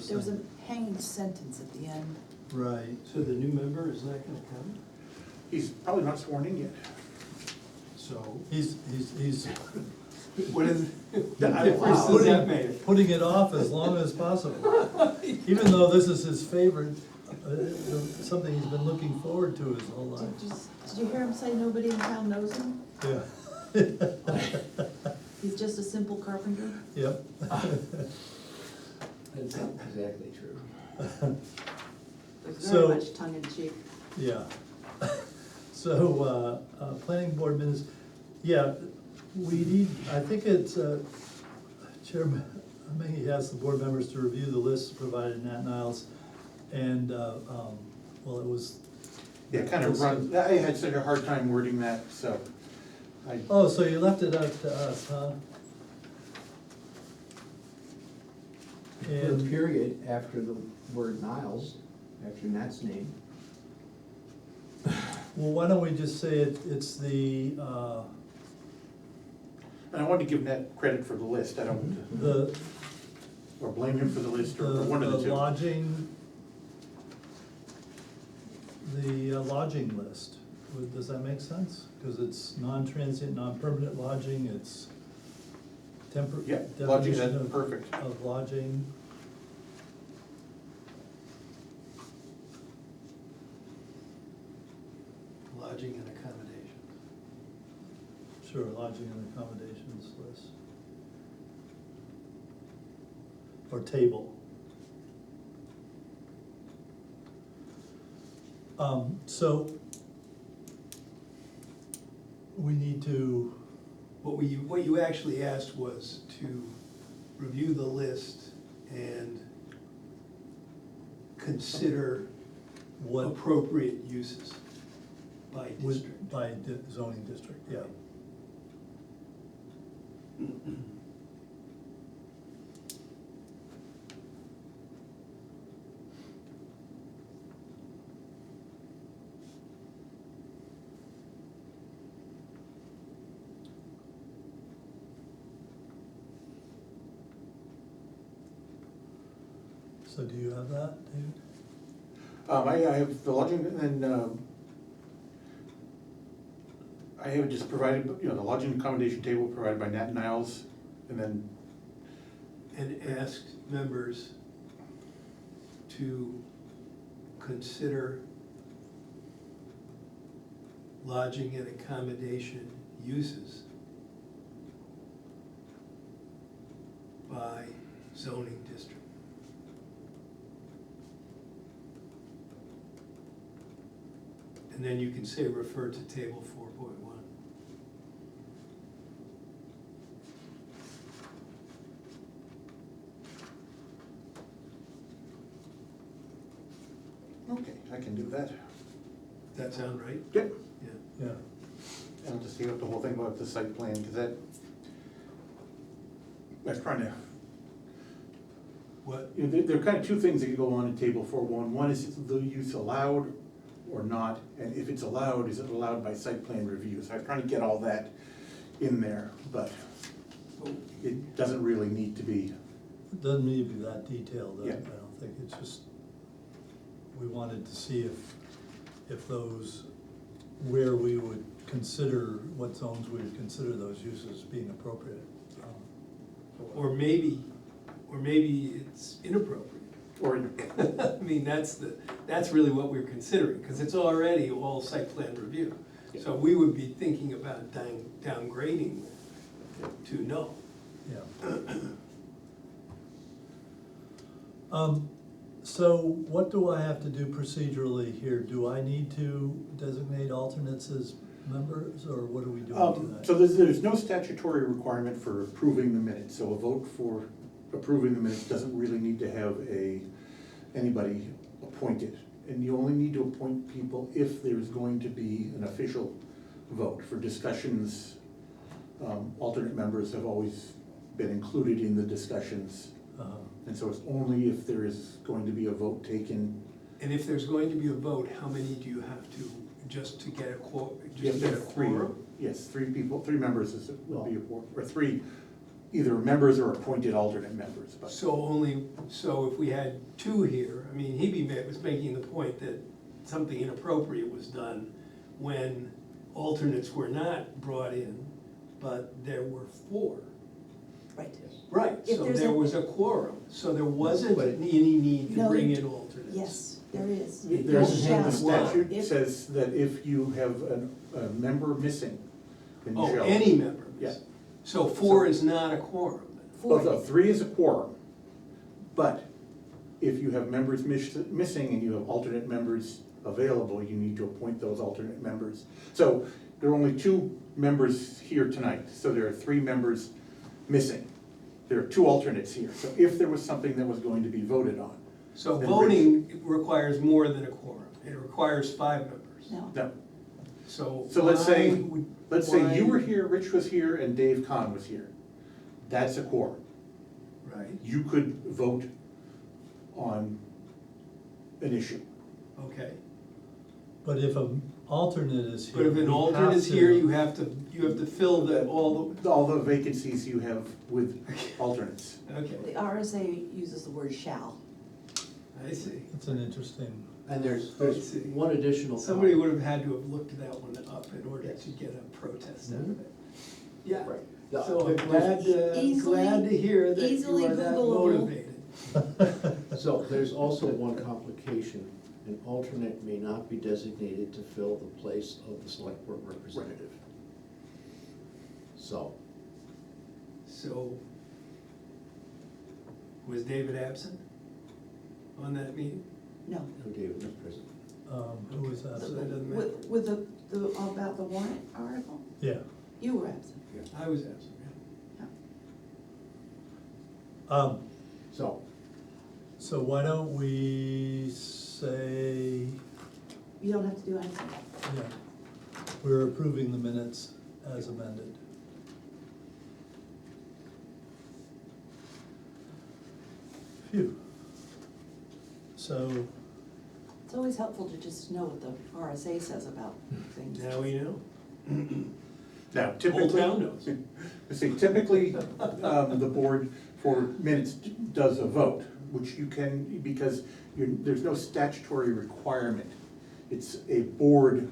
first There was a thing. hanging sentence at the end. Right, So the new member is not gonna come? He's probably not sworn in yet. So, he's what is, Yeah, I- what difference does that make? putting it off as long as possible. Even though this is his favorite, something he's been looking forward to his whole life. Did you hear him say nobody in town knows him? Yeah. He's just a simple carpenter? Yep. That's not exactly true. It's So- very much tongue in cheek. Yeah. So, planning board minutes, yeah, we need, I think it's, Chairman, Mengy asked the board members to review the list provided in Nat Niles, and, well, it was. Yeah, kind of run, I had such a hard time wording that, so I, Oh, so you left it up to us, huh? Put a And, period after the word Niles, after Nat's name. well, why don't we just say it's the, and I wanted to give Nat credit for the list, I don't, the, or blame him for the list, or the one of the two. lodging, the lodging list. Does that make sense? Because it's non-transient, non-permanent lodging, it's temporary. Yeah, lodging, that's perfect. Of lodging. Lodging and accommodation. Sure, lodging and accommodations list. Or table. So we need to, What you actually asked was to review the list and consider what, appropriate uses by district. by zoning district, yeah. So do you have that, David? I have the lodging, and then, I have just provided, the lodging accommodation table provided by Nat Niles, and then, And asked members to consider lodging and accommodation uses by zoning district. And then you can say refer to table 4.1. okay, I can do that. That sound right? Yep. Yeah. Yeah. And I'll just take up the whole thing about the site plan, because that, I was trying to, What? there are kind of two things that can go on in table 4.1. One is the use allowed or not, and if it's allowed, is it allowed by site plan review? So I'm trying to get all that in there, but it doesn't really need to be. It doesn't need to be that detailed, I Yeah. don't think, it's just, we wanted to see if those, where we would consider, what zones we would consider those uses being appropriate. Or maybe it's inappropriate. Or, I mean, that's really what we're considering, because it's already all site plan review. So we would be thinking about downgrading to no. Yeah. So what do I have to do procedurally here? Do I need to designate alternates as members, or what are we doing tonight? so there's no statutory requirement for approving the minutes, so a vote for approving the minutes doesn't really need to have anybody appointed. And you only need to appoint people if there's going to be an official vote. For discussions, alternate members have always been included in the discussions. And so it's only if there is going to be a vote taken. And if there's going to be a vote, how many do you have to, just to get a You have to have three. quorum? Yes, 3 people, 3 members will be a quorum, or 3 either members or appointed alternate members, but. So if we had two here, I mean, was making the point that something inappropriate was done when alternates were not brought in, but there were four. Right. Right, If so there's there a- was a quorum, so there wasn't But- any need to No, bring in alternates. Yes, there is. There's, You the shall. statute If- says that if you have a member missing, then you Oh, shall. any member. Yeah. So four is not a quorum then? Four. Well, no, three is a quorum, but if you have members missing and you have alternate members available, you need to appoint those alternate members. So there are only two members here tonight, so there are three members missing. There are two alternates here, so if there was something that was going to be voted on. So then voting requires more than a quorum, it requires 5 members. No, No, So. so let's say, why would- let's say you why- were here, Rich was here, and Dave Kahn was here. That's a quorum. Right, You could vote on an issue. okay. But if an alternate is here. But if we an have alternate is to- here, you have to fill all All the vacancies you have with alternates. the, okay, the RSA uses the word shall. I see. It's an interesting, And there's Let's see. one additional. Somebody comment. would have had to have looked that one up in order Yes. to get a protest out of it. Yeah, Right. so I'm There's- glad to hear that you Easily are that Googleable. motivated. So there's also one complication, an alternate may not be designated to fill the place of the select board representative. So, So, was David absent on that meeting? No. no, David was present. who was that? So that doesn't matter. With the, about the warrant article, Yeah, you were absent. I was absent, yeah. Yeah. So, so why don't we say, You don't have to do anything. yeah, we're approving the minutes as amended. Phew. So, It's always helpful to just know what the RSA says about things. Now we know. Now, Whole typically, town knows. typically, the board for minutes does a vote, which you can, because there's no statutory requirement. It's a board,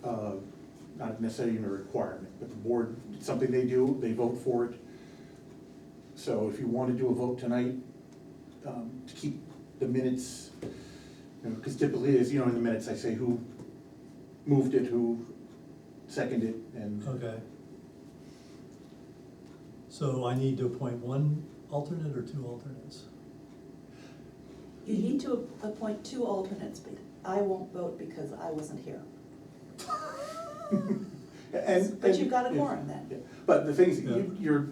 not necessarily even a requirement, but the board, it's something they do, they vote for it. So if you want to do a vote tonight, to keep the minutes, because typically, as you know, in the minutes, I say who moved it, who seconded it, and. okay. So I need to appoint one alternate or two alternates? You need to appoint two alternates, but I won't vote because I wasn't here. But you've got a yeah, quorum then. yeah. But the thing is, Yeah.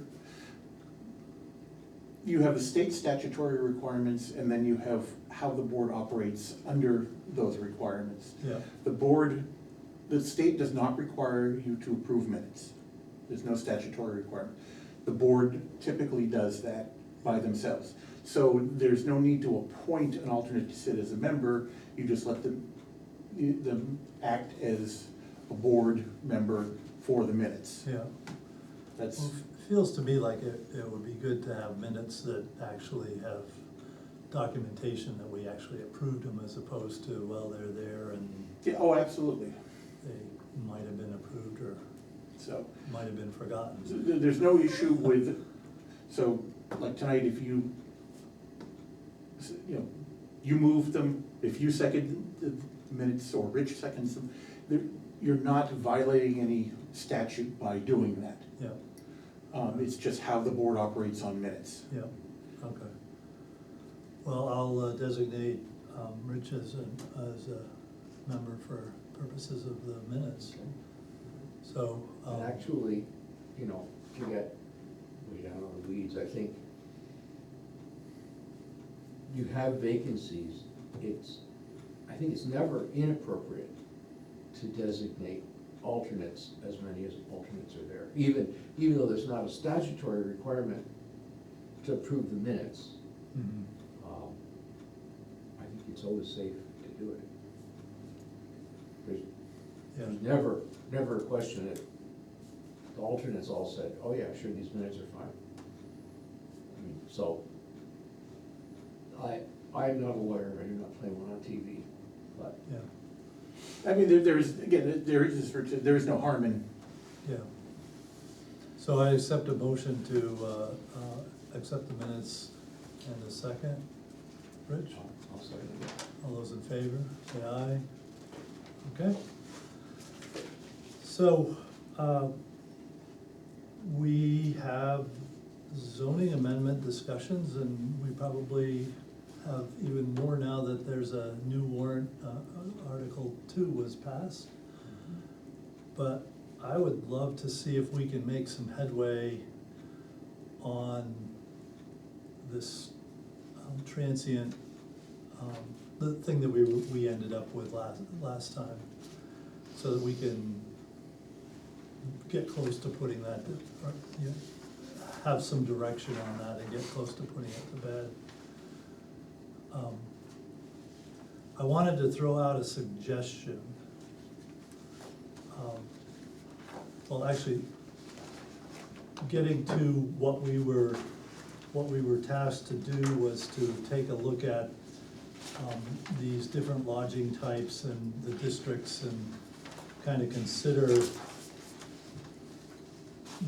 you have the state statutory requirements, and then you have how the board operates under those requirements. Yeah, The state does not require you to approve minutes. There's no statutory requirement. The board typically does that by themselves. So there's no need to appoint an alternate to sit as a member, you just let them act as a board member for the minutes. yeah. That's, Well, it feels to me like it would be good to have minutes that actually have documentation that we actually approved them as opposed to, well, they're there and yeah, oh, absolutely. they might have been approved or So, might have been forgotten. there's no issue with, so, like tonight, if you know, you move them, if you second the minutes or Rich seconds them, you're not violating any statute by doing that. Yeah, It's just how the board operates on minutes. yeah, okay. Well, I'll designate Rich as a member for purposes of the minutes. So, and actually, you know, to get way down on the weeds, I think you have vacancies, I think it's never inappropriate to designate alternates, as many as alternates are there. Even though there's not a statutory requirement to approve the minutes, mhm. I think it's always safe to do it. Yeah. There's never a question that the alternates all said, oh yeah, sure, these minutes are fine. I mean, so, I'm not a lawyer, I do not play one on TV, but, Yeah, I mean, there is, again, there is no harm in, yeah. So I accept a motion to, accept the minutes and a second. Rich, I'll say it again. all those in favor, say aye. Okay. So, we have zoning amendment discussions, and we probably have even more now that there's a new warrant, Article 2 was passed. But I would love to see if we can make some headway on this transient, the thing that we ended up with last time, so that we can get close to putting that, or, you know, have some direction on that and get close to putting it to bed. I wanted to throw out a suggestion. Well, actually, getting to what we were tasked to do was to take a look at these different lodging types and the districts, and kind of consider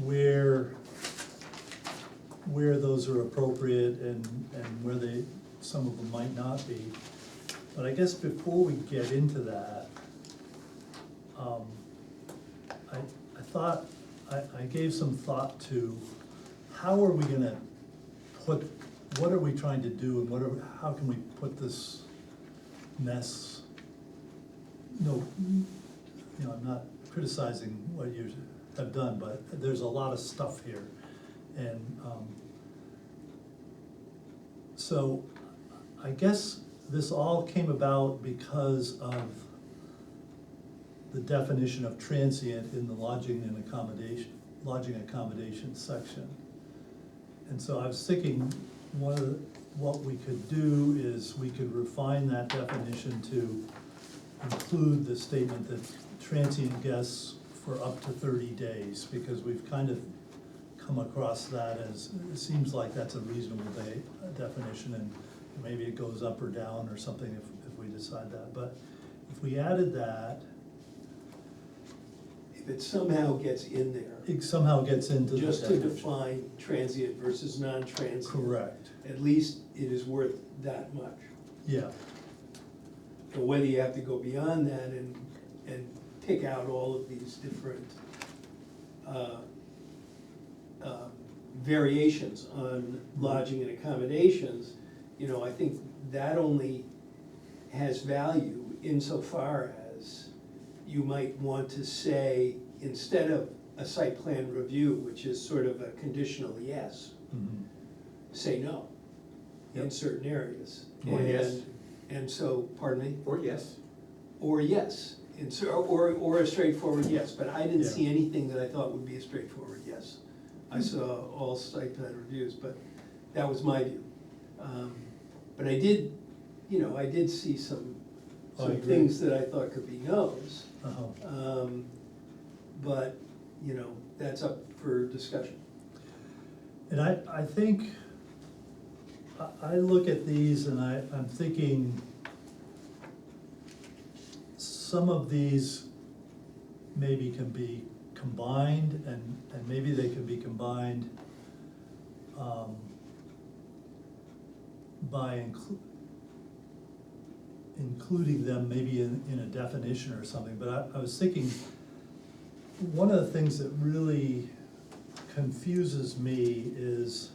where those are appropriate and where some of them might not be. But I guess before we get into that, I thought, I gave some thought to how are we gonna what are we trying to do, and how can we put this mess, no, you know, I'm not criticizing what you have done, but there's a lot of stuff here. And so I guess this all came about because of the definition of transient in the lodging accommodation section. And so I was thinking, what we could do is we could refine that definition to include the statement that transient guests for up to 30 days, because we've kind of come across that as, it seems like that's a reasonable definition, and maybe it goes up or down or something if we decide that. But if we added that, If it somehow gets in there, it somehow gets into the just to definition. define transient versus non-transient. Correct, At least it is worth that much. yeah, And whether you have to go beyond that and pick out all of these different variations on lodging and accommodations, you know, I think that only has value insofar as you might want to say, instead of a site plan review, which is sort of a conditional yes, mhm, say no in Yep. certain areas. Or yes. And so, pardon me? or yes. Or yes, or a straightforward yes, but I didn't Yeah. see anything that I thought would be a straightforward yes. I saw all site plan reviews, but that was my view. But I did, you know, I did see some I agree. things that I thought could be no's. uh-huh. But, you know, that's up for discussion. And I think, I look at these and I'm thinking, some of these maybe can be combined, and maybe they can be combined by including them maybe in a definition or something. But I was thinking, one of the things that really confuses me is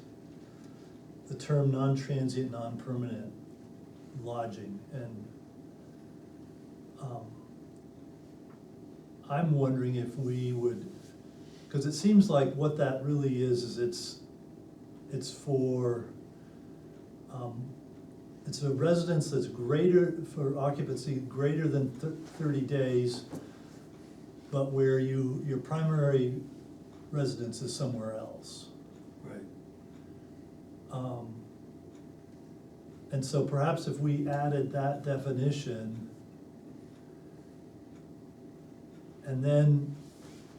the term non-transient, non-permanent lodging. And I'm wondering if we would, because it seems like what that really is it's for, it's a residence that's greater, for occupancy greater than 30 days, but where your primary residence is somewhere else. Right. And so perhaps if we added that definition, and then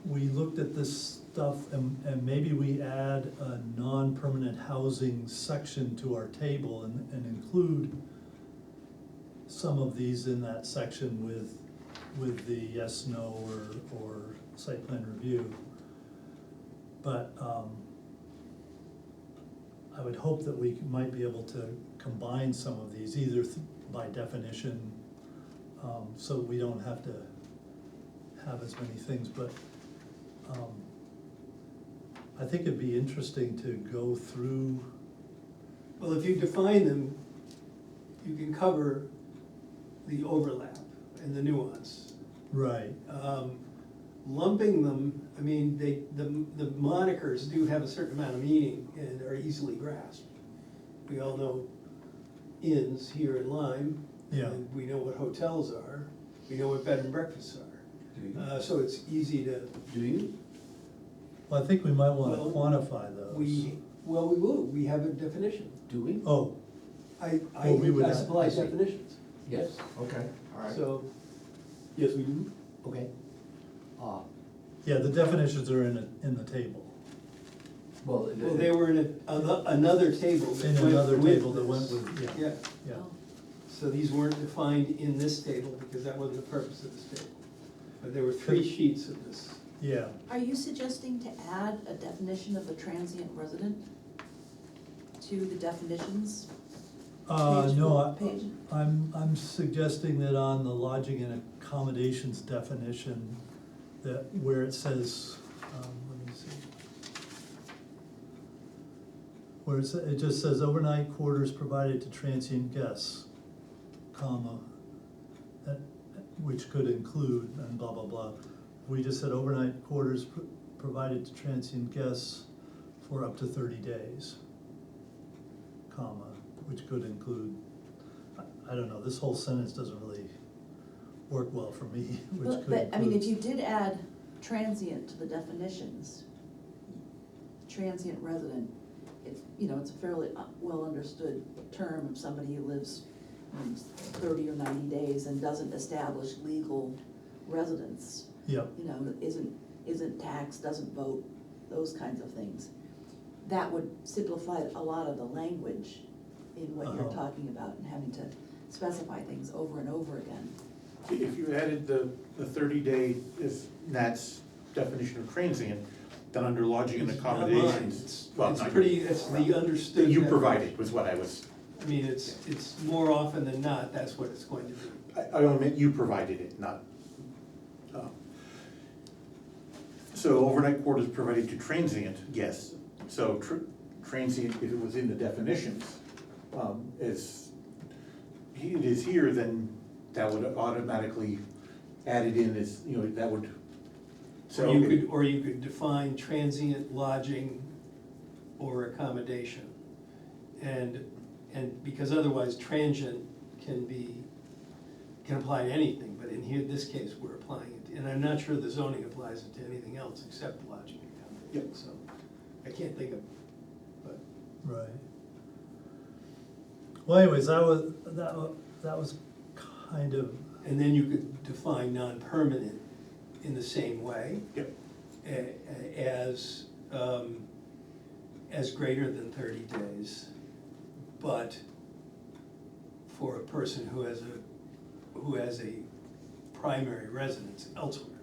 we looked at this stuff, and maybe we add a non-permanent housing section to our table and include some of these in that section with the yes, no, or site plan review. But, I would hope that we might be able to combine some of these, either by definition, so we don't have to have as many things, but, I think it'd be interesting to go through, Well, if you define them, you can cover the overlap and the nuance. right, Lumping them, I mean, the monikers do have a certain amount of meaning and are easily grasped. We all know inns here in Lyme. Yeah. And we know what hotels are, we know what bed and breakfasts are. Do you? So it's easy to, Do you? well, I think we might wanna Well, quantify those. we will, we have a definition. Do we? Oh, I Well, we would have- supply I see. definitions, Yes, okay, all right. so, yes, we do. Okay. yeah, the definitions are in the table, Well, Well, they were in another table that in went another with table that went this. with, yeah, Yeah, yeah. Oh. so these weren't defined in this table because that wasn't the purpose of this table. But there were 3 sheets of this. Yeah, Are you suggesting to add a definition of a transient resident to the definitions? Page no, four, page. I'm suggesting that on the lodging and accommodations definition, that where it says, let me see. Where it just says overnight quarters provided to transient guests, comma, that- which could include, and blah, blah, blah. We just said overnight quarters provided to transient guests for up to 30 days, comma, which could include, I don't know, this whole sentence doesn't really work well for me, which But, could I mean, if include. you did add transient to the definitions, transient resident, it's, you know, it's a fairly well understood term of somebody who lives 30 or 90 days and doesn't establish legal residence. Yep, You know, isn't taxed, doesn't vote, those kinds of things. That would simplify a lot of the language in what you're Uh-huh. talking about and having to specify things over and over again. If you added the 30-day is Nat's definition of transient, then under lodging and It's not mine. accommodations. well, It's not pretty, yours. it's the understood. You definition. provided was what I was, I mean, it's more often than not, that's what it's going to be. I only meant you provided it, not. So overnight quarters provided to transient guests, so transient, if it was in the definitions, it is here, then that would automatically add it in as, you know, that would. So Or you could define transient lodging or accommodation. And because otherwise transient can apply to anything, but in here, this case, we're applying it, and I'm not sure the zoning applies it to anything else except lodging and accommodation, so I can't think of, but. right. Well, anyways, that was kind of, And then you could define non-permanent in the same way. Yep. As greater than 30 days, but for a person who has a primary residence elsewhere.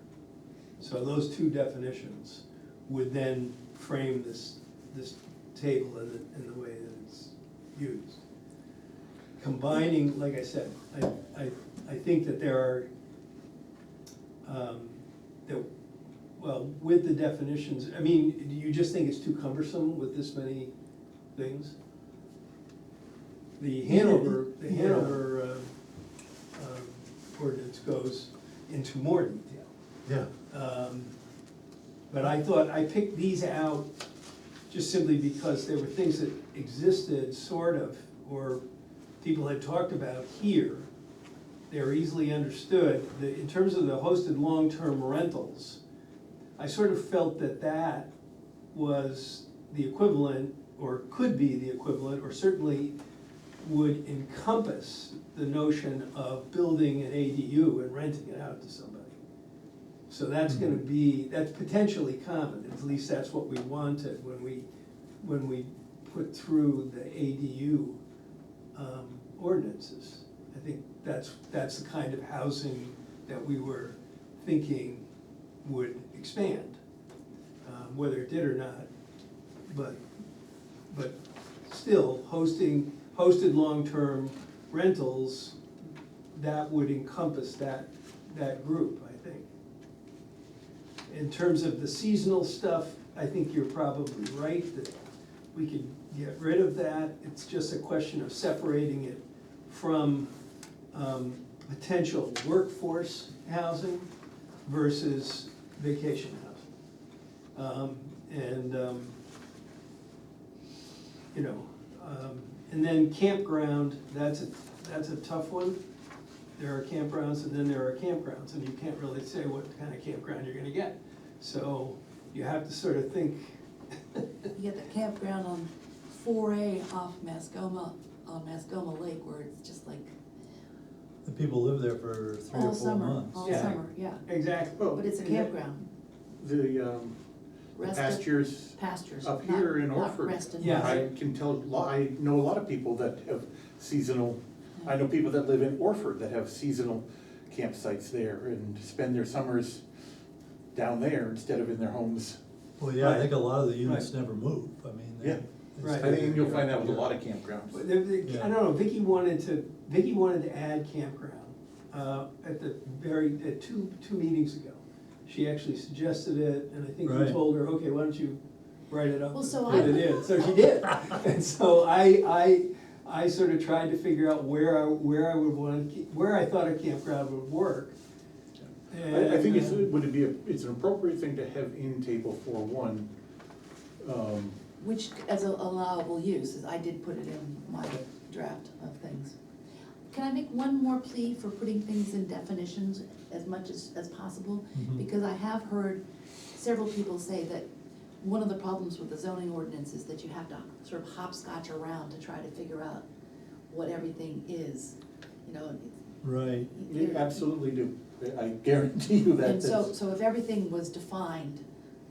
So those 2 definitions would then frame this table in the way that it's used. Combining, like I said, I think that there are, with the definitions, I mean, do you just think it's too cumbersome with this many things? The Hanover ordinance goes into more detail. yeah, But I thought, I picked these out just simply because there were things that existed, sort of, or people had talked about here. They were easily understood. In terms of the hosted long-term rentals, I sort of felt that was the equivalent, or could be the equivalent, or certainly would encompass the notion of building an ADU and renting it out to somebody. So that's gonna be, that's potentially common, at least that's what we wanted when we put through the ADU ordinances. I think that's the kind of housing that we were thinking would expand, whether it did or not. But still, hosted long-term rentals, that would encompass that group, I think. In terms of the seasonal stuff, I think you're probably right that we could get rid of that. It's just a question of separating it from potential workforce housing versus vacation housing. And then campground, that's a tough one. There are campgrounds and then there are campgrounds, and you can't really say what kind of campground you're gonna get. So you have to sort of think. You get the campground on 4A off Mascoma, on Mascoma Lake, where it's just like The people live there for 3 or all 4 summer, months. all Yeah. summer, yeah. Exactly. Well, But it's a and that- campground, The Rested- pastures pastures. up not- here in not Orford. rested. Yeah. I can tell, I know a lot of people that have seasonal, I know people that live in Orford that have seasonal campsites there and spend their summers down there instead of in their homes. Well, yeah, I Right. think a lot of the units Right. never move, I mean. Yeah. they Right. stay I think you'll there. find that with a lot of campgrounds. But Yeah. I don't know, Vicky wanted to add campground, at two meetings ago. She actually suggested it, and I think we Right. told her, okay, why don't you write it up Well, and so put I it put- in, so she did. And so I sort of tried to figure out where I thought a campground would work. I think it's, And, it's an appropriate thing to have in table 4.1. Which, as an allowable use, as I did put it in my draft of things. Can I make one more plea for putting things in definitions as much as possible? Mhm. Because I have heard several people say that one of the problems with the zoning ordinance is that you have to sort of hopscotch around to try to figure out what everything is, you know. Right, You absolutely do. I guarantee you that. And so if everything was defined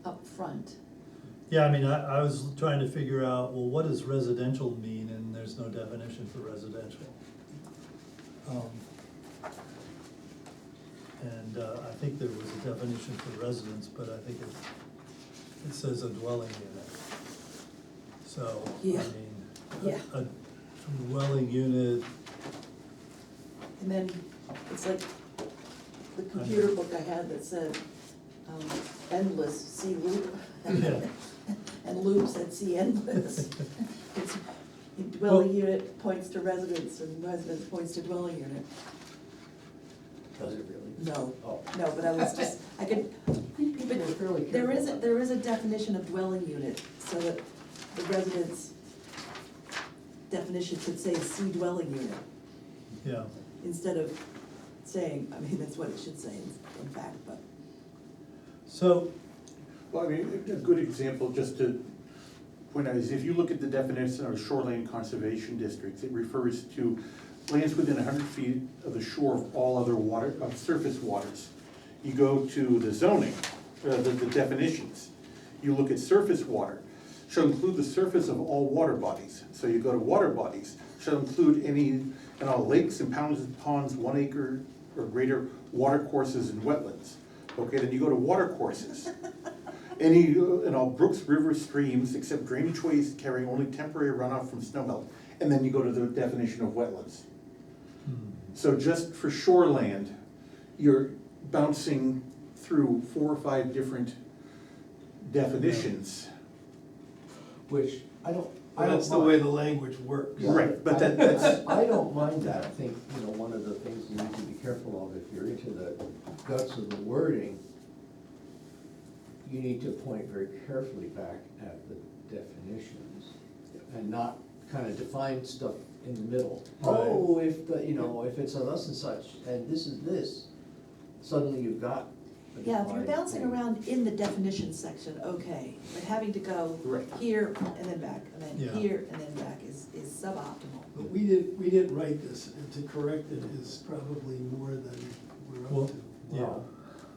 up front, yeah, I mean, I was trying to figure out, well, what does residential mean, and there's no definition for residential. And I think there was a definition for residence, but I think it says a dwelling unit. So, I Yeah. mean, Yeah. a dwelling unit, and then it's like the computer book I had that said, endless, see loop. Yeah. And loop said, see endless. It's, dwelling unit points to residence and residence points to dwelling unit. Does it really? No, Oh. no, but I was just, I could, People are fairly but there careful. there is a definition of dwelling unit, so that the residence definition could say see dwelling unit, yeah. instead of saying, I mean, that's what it should say in fact, but. So, Well, I mean, a good example, just to point out, is if you look at the definition of shoreline conservation districts, it refers to lands within 100 feet of the shore of all other water, of surface waters. You go to the zoning, the definitions, you look at surface water, shall include the surface of all water bodies. So you go to water bodies, shall include any and all lakes and ponds 1 acre or greater, water courses and wetlands. Okay, then you go to water courses. Any and all brooks, rivers, streams, except drainage ways carrying only temporary runoff from snowmelt. And then you go to the definition of wetlands. So just for shoreland, you're bouncing through 4 or 5 different definitions. Which, I don't that's the mind. way the language works. Yeah. Right, but that's, I don't mind that. I think, one of the things you need to be careful of, if you're into the guts of the wording, you need to point very carefully back at the definitions and not kind of define stuff in the middle. Right. Oh, if if it's a thus and such, and this is this, suddenly you've got a Yeah, if you're defined bouncing thing. around in the definition section, okay, but having to go Right. here and then back, and then Yeah. here and then back is suboptimal. But we didn't write this, and to correct it is probably more than we're Well, up to. yeah. Wow.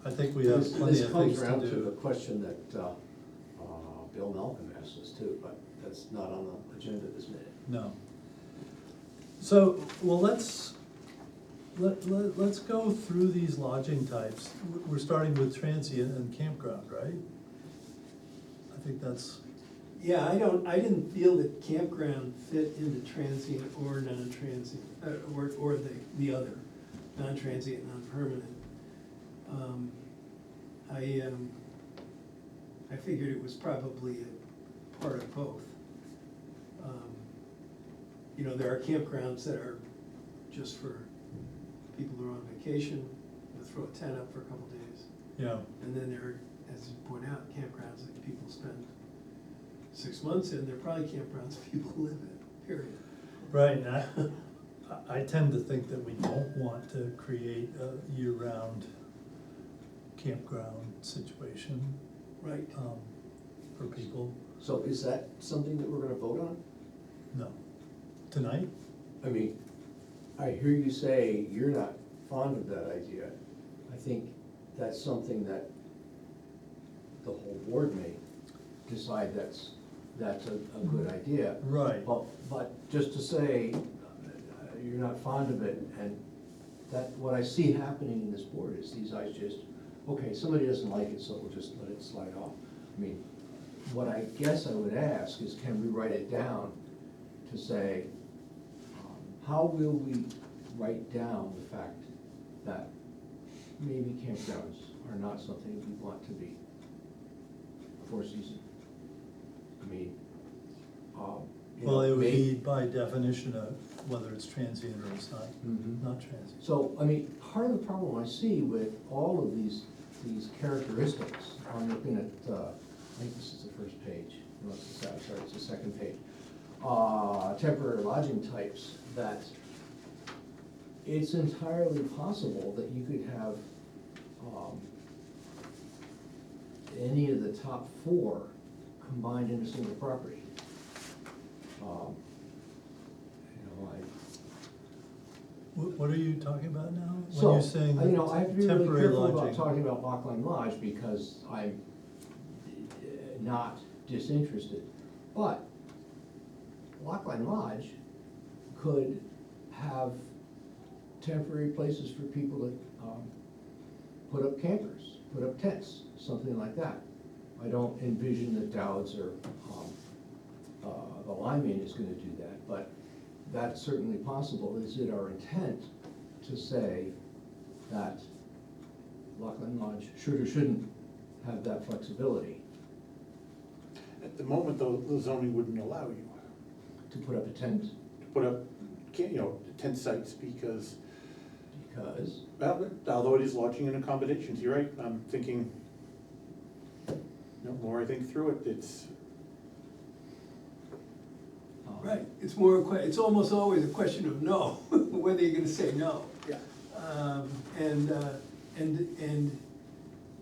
I think we have plenty of things This comes to around to the do. question that Bill Malcolm asked us too, but that's not on the agenda this minute. No. So, well, let's go through these lodging types. We're starting with transient and campground, right? I think that's, Yeah, I didn't feel that campground fit into transient or non-transient, or the other, non-transient, non-permanent. I figured it was probably a part of both. You know, there are campgrounds that are just for people who are on vacation, they'll throw a tent up for a couple days. yeah, And then there are, as you point out, campgrounds that people spend 6 months in, they're probably campgrounds people live in, period. right, and I tend to think that we don't want to create a year-round campground situation, Right. for people. So is that something that we're gonna vote on? No. Tonight? I mean, I hear you say you're not fond of that idea. I think that's something that the whole board may decide that's a good idea. Right. But just to say, you're not fond of it, and that, what I see happening in this board is these guys just, okay, somebody doesn't like it, so we'll just let it slide off. I mean, what I guess I would ask is, can we write it down to say, how will we write down the fact that maybe campgrounds are not something we want to be Four Seasons? I mean, you Well, know, it would maybe- be by definition of whether it's transient or it's not, Mhm. not transient. So, I mean, part of the problem I see with all of these characteristics, I'm looking at, I think this is the first page, no, sorry, it's the second page. Temporary lodging types, that it's entirely possible that you could have, any of the top four combined in a single property. You know, What are you talking about now? When So, you're saying you know, I have to be really temporary careful about lodging? talking about Lockline Lodge because I'm not disinterested. But Lockline Lodge could have temporary places for people to put up campers, put up tents, something like that. I don't envision that Dowds or the Lyme is gonna do that, but that's certainly possible. Is it our intent to say that Lockland Lodge should or shouldn't have that flexibility At the moment, though, the zoning wouldn't allow you to put up a tent? to put up, tent sites because, Because, well, although it is lodging and accommodations, you're right, I'm thinking, the more I think through it, it's, Right, it's more, it's almost always a question of no, whether you're gonna say no. yeah. And,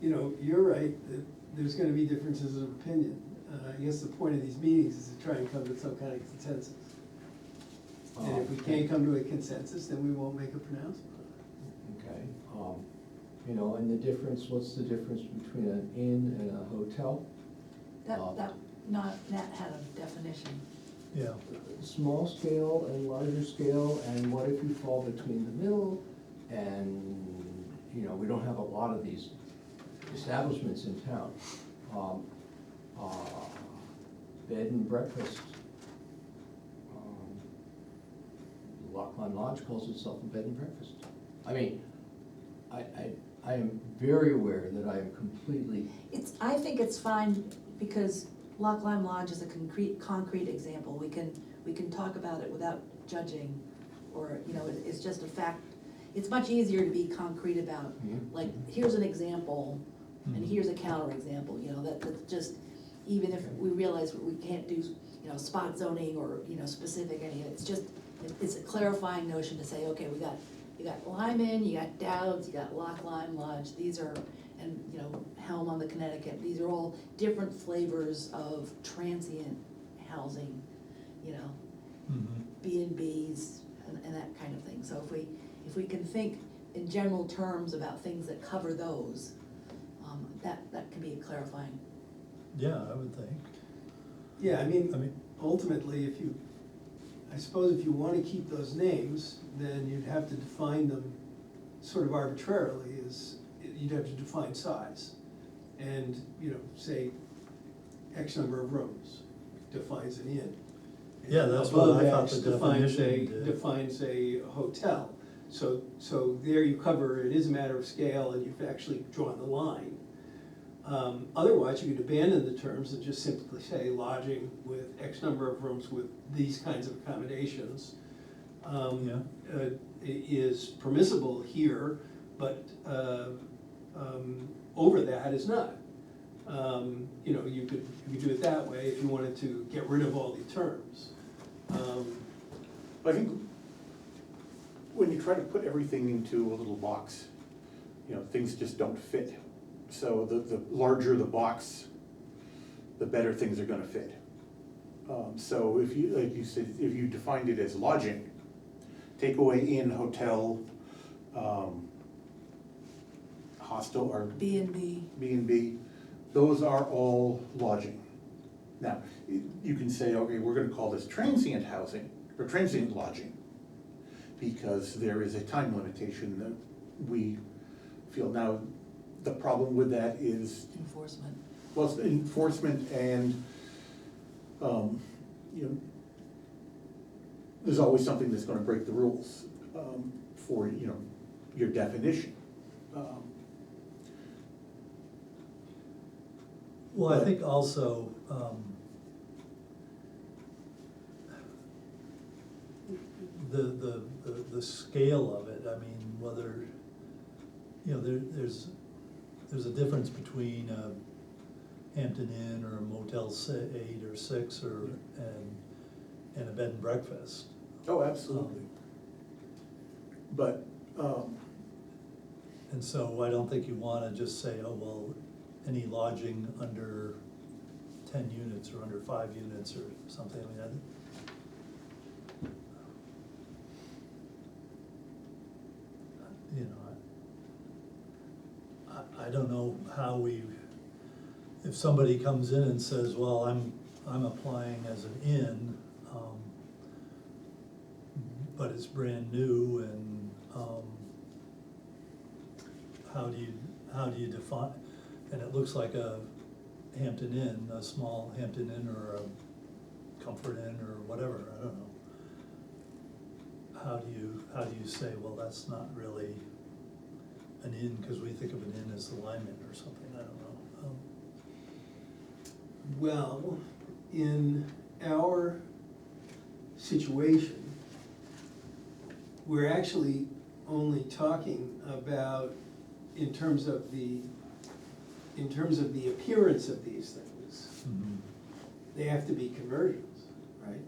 you know, you're right, that there's gonna be differences of opinion. I guess the point of these meetings is to try and come to some kind of consensus. And if we can't come to a consensus, then we won't make a pronouncement on okay, you know, and the difference, what's the difference between an inn and a hotel? That had a definition. Yeah, Small scale and larger scale, and what if you fall between the middle? And, you know, we don't have a lot of these establishments in town. Bed and breakfast. Lockline Lodge calls itself a bed and breakfast. I mean, I am very aware that I am completely, I think it's fine, because Loch Lime Lodge is a concrete example. We can talk about it without judging, or, you know, it's just a fact. It's much easier to be concrete about, like, here's an example, and Mhm. here's a counterexample, you know, that's just, even if we realize we can't do, you know, spot zoning or, you know, specific, it's just, it's a clarifying notion to say, okay, you got Lyman, you got Dowds, you got Loch Lime Lodge, these are, and, you know, Helm on the Connecticut, these are all different flavors of transient housing, you know, mhm. B&Bs and that kind of thing. So if we can think in general terms about things that cover those, that can be clarifying. Yeah, I would think. Yeah, I I mean, mean, ultimately, I suppose if you wanna keep those names, then you'd have to define them sort of arbitrarily, you'd have to define size. And, you know, say X number of rooms defines an inn. And Yeah, that's what above I thought X the definition did. defines a hotel. So there you cover, it is a matter of scale, and you've actually drawn the line. Otherwise, you could abandon the terms and just simply say lodging with X number of rooms with these kinds of accommodations. Yeah. Is permissible here, but, over that is not. You know, you could do it that way if you wanted to get rid of all the terms. I think when you try to put everything into a little box, you know, things just don't fit. So the larger the box, the better things are gonna fit. So if you, like you said, if you defined it as lodging, takeaway, inn, hotel, hostel or B&B. B&B, those are all lodging. Now, you can say, okay, we're gonna call this transient housing, or transient lodging, because there is a time limitation that we feel. Now, the problem with that is, Enforcement. well, it's enforcement and, you know, there's always something that's gonna break the rules, for, you know, your definition. Well, I But- think also, the scale of it, I mean, whether, you know, there's a difference between a Hampton Inn or a Motel 8 or 6 or, and a bed and breakfast. Oh, absolutely. But, And so I don't think you wanna just say, oh, well, any lodging under 10 units or under 5 units or something, I mean, you know, I don't know how if somebody comes in and says, well, I'm applying as an inn, but it's brand new and, how do you define, and it looks like a Hampton Inn, a small Hampton Inn or a Comfort Inn or whatever, I don't know. How do you say, well, that's not really an inn, cause we think of an inn as the Lyme Inn or something, I don't know. Well, in our situation, we're actually only talking about, in terms of the appearance of these things, Mhm. they have to be conversions, right?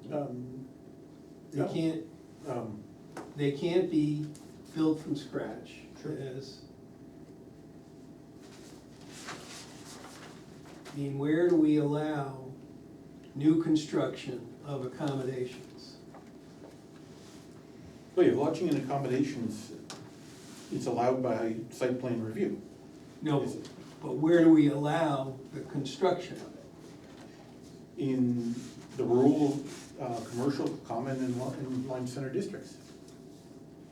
no. They can't be built from scratch Sure. as. I mean, where do we allow new construction of accommodations? Well, your lodging and accommodations, it's allowed by site plan review. No, Is it? but where do we allow the construction of it? In the rural, commercial, common and Lyme Center districts.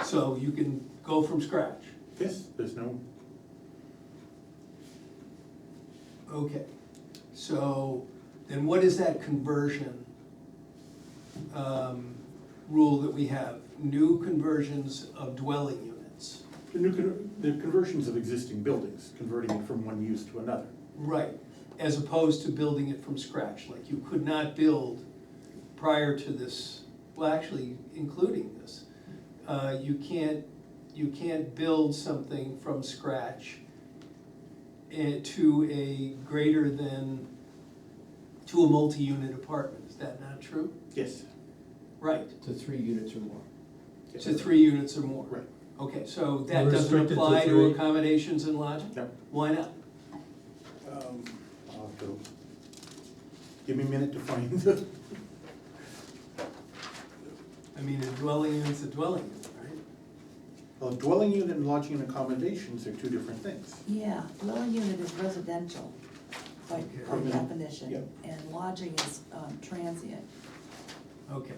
So you can go from scratch. Yes, there's no, Okay, so then what is that conversion rule that we have? New conversions of dwelling units. the conversions of existing buildings, converting it from one use to another. Right, as opposed to building it from scratch, like you could not build prior to this, well, actually, including this. You can't build something from scratch to a greater than, to a multi-unit apartment, is that not true? Yes. Right, To 3 units or more. to 3 units or more. Right. Okay, so that We're doesn't restricted to apply to 3? accommodations and lodging? No. Why not? I'll have to, give me a minute to find the, I mean, a dwelling unit's a dwelling unit, right? Well, dwelling unit and lodging and accommodations are two different things. Yeah, dwelling unit is residential by Permanent, definition, yep. and lodging is transient. Okay.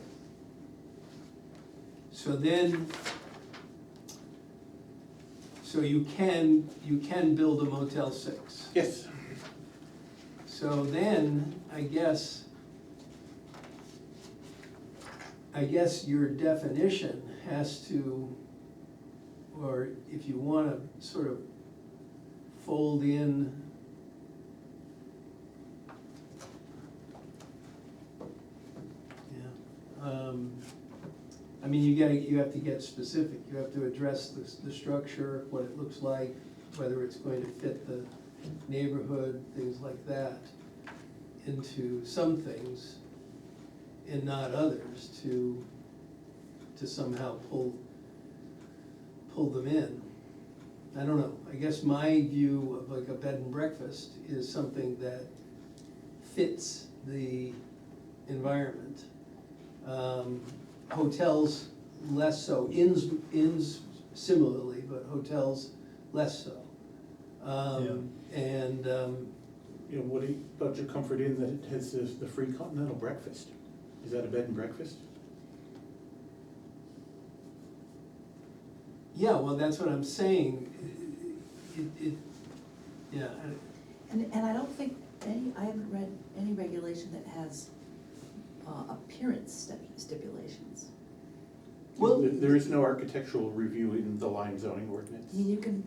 So then, so you can build a Motel 6. Yes, So then, I guess your definition has to, or if you wanna sort of fold in I mean, you have to get specific, you have to address the structure, what it looks like, whether it's going to fit the neighborhood, things like that, into some things and not others to somehow pull them in. I don't know, I guess my view of like a bed and breakfast is something that fits the environment. Hotels less so, inns similarly, but hotels less so. And, you know, what about your Comfort Inn that it has the free continental breakfast? Is that a bed and breakfast? yeah, well, that's what I'm saying. Yeah, And I don't think I haven't read any regulation that has appearance stipulations. Well, There is no architectural review in the Lyme zoning I ordinance. mean, you can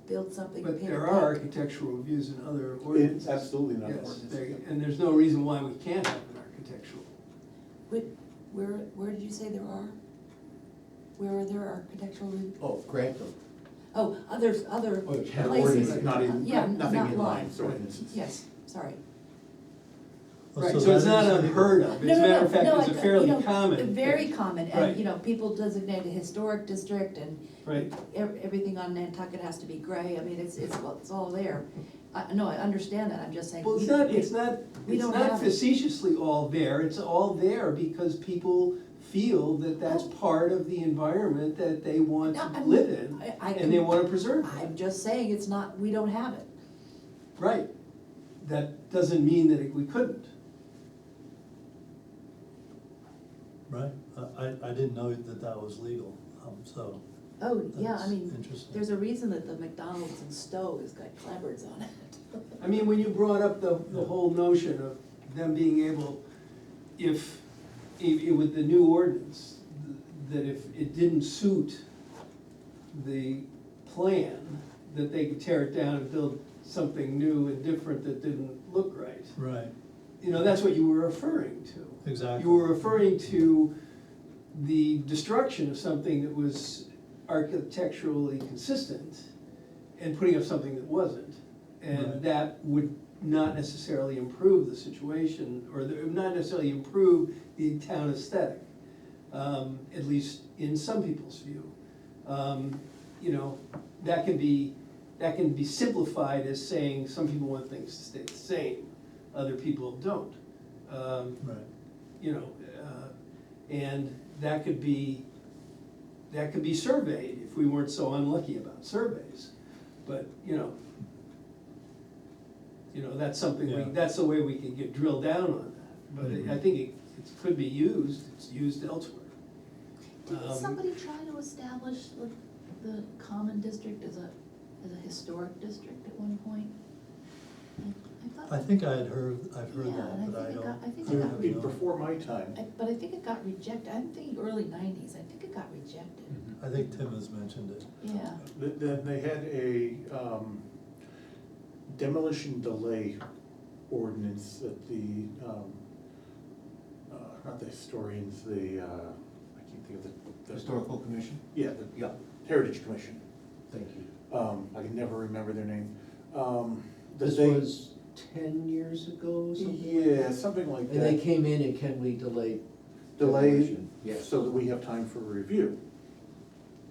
build something. but paint there it are pink. architectural reviews in other It's ordinances. absolutely not an Yes, ordinance. and there's no reason why we can't have an architectural. Where did you say there are? Where are there architectural? Oh, Grantham. Oh, other Oh, you have places. ordinance, Not in, Yeah, nothing not in Lyme. Lyme's ordinances. Yes, sorry. Right, so it's not unheard of, as a matter of fact, it's a fairly common. Very thing. common, Right. and, you know, people designate a historic district and Right, everything on Nantucket has to be gray, I mean, it's all there. No, I understand that, I'm just saying. well, we- it's not we don't not have it. facetiously all there, it's all there because people feel that that's Oh. part of the environment that they want No, to I'm- live in, I and they can- wanna preserve it. I'm just saying, it's not, we don't have it. Right, that doesn't mean that we couldn't. Right, I didn't know that was legal, so. Oh, yeah, I That's mean, interesting. there's a reason that the McDonald's in Stowe has got clapboards on it. I mean, when you brought up the whole notion of them being able, if with the new ordinance, that if it didn't suit the plan, that they could tear it down and build something new and different that didn't look right. Right, You know, that's what you were referring to. exactly. You were referring to the destruction of something that was architecturally consistent and putting up something that wasn't. Right. And that would not necessarily improve the situation, or not necessarily improve the town aesthetic, at least in some people's view. You know, that can be simplified as saying some people want things to stay the same, other people don't. Right, You know, and that could be surveyed if we weren't so unlucky about surveys. But, you know, that's something, Yeah. that's the way we can get drilled down on that. But Mhm. I think it could be used, it's used elsewhere. Didn't somebody try to establish the common district as a historic district at one point? I think I've heard Yeah, that, and but I I don't. think it I got don't Be know. before my time. But I think it got rejected, I'm thinking early nineties, I think it got rejected, I think Tim has mentioned it. yeah. Then they had a demolition delay ordinance that the, not the historians, I can't think of the. Historical Commission? Yeah, Yeah, the Heritage Commission. thank you. I can never remember their name. This They- was 10 years ago, something like that? Yeah, something like And they that. came in and can we delay? Delay, demolition? Yes. so that we have time for review.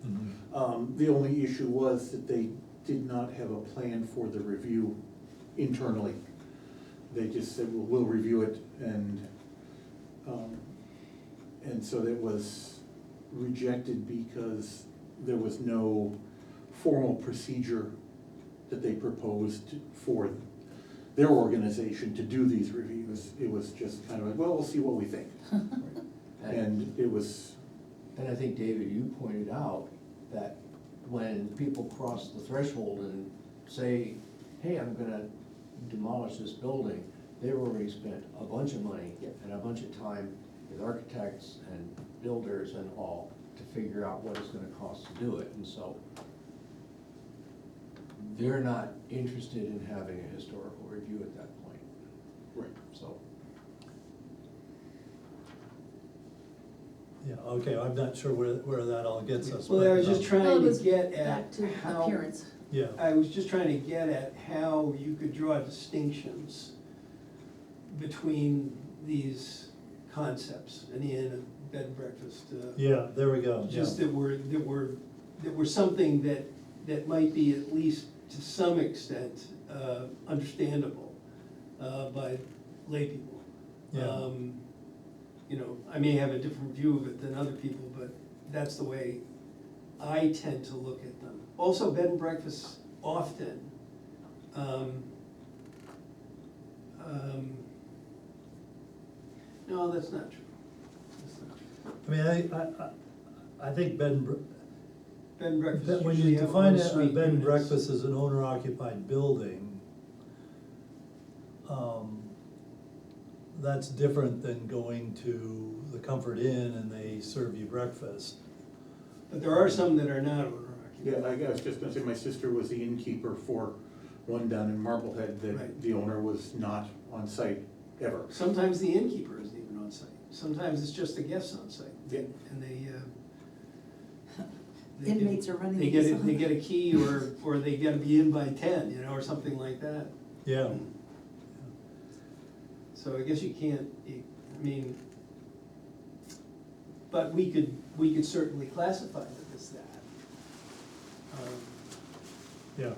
Mhm. The only issue was that they did not have a plan for the review internally. They just said, well, we'll review it, and so that was rejected because there was no formal procedure that they proposed for their organization to do these reviews. It was just kind of like, well, we'll see what we think. And it was, And I think, David, you pointed out that when people cross the threshold and say, hey, I'm gonna demolish this building, they've already spent a bunch of money and a bunch of time with architects and builders and all to figure out what it's gonna cost to do it, and so they're not interested in having a historical review at that point, right. so. Yeah, okay, I'm not sure where that all gets us. Well, but, I was just Well, it trying to was get back at to how, appearance. Yeah, I was just trying to get at how you could draw distinctions between these concepts, an inn, a bed and breakfast. yeah, there we go, yeah. Just that were something that might be at least to some extent understandable by lay people. Yeah. You know, I may have a different view of it than other people, but that's the way I tend to look at them. Also, bed and breakfasts often, no, that's not true. That's not true. I mean, I think bed and, Bed and breakfasts when usually you have define a en-suite bed and units. breakfast as an owner-occupied building, that's different than going to the Comfort Inn and they serve you breakfast. But there are some that are not owner-occupied. Yeah, I was just gonna say, my sister was the innkeeper for one down in Marblehead, that Right. the owner was not on site ever. Sometimes the innkeeper isn't even on site. Sometimes it's just the guests on site. Yeah. And they Inmates are running They these. get a key or they gotta be in by 10, you know, or something like that. Yeah, So I guess you can't, I mean, but we could certainly classify it as that. yeah.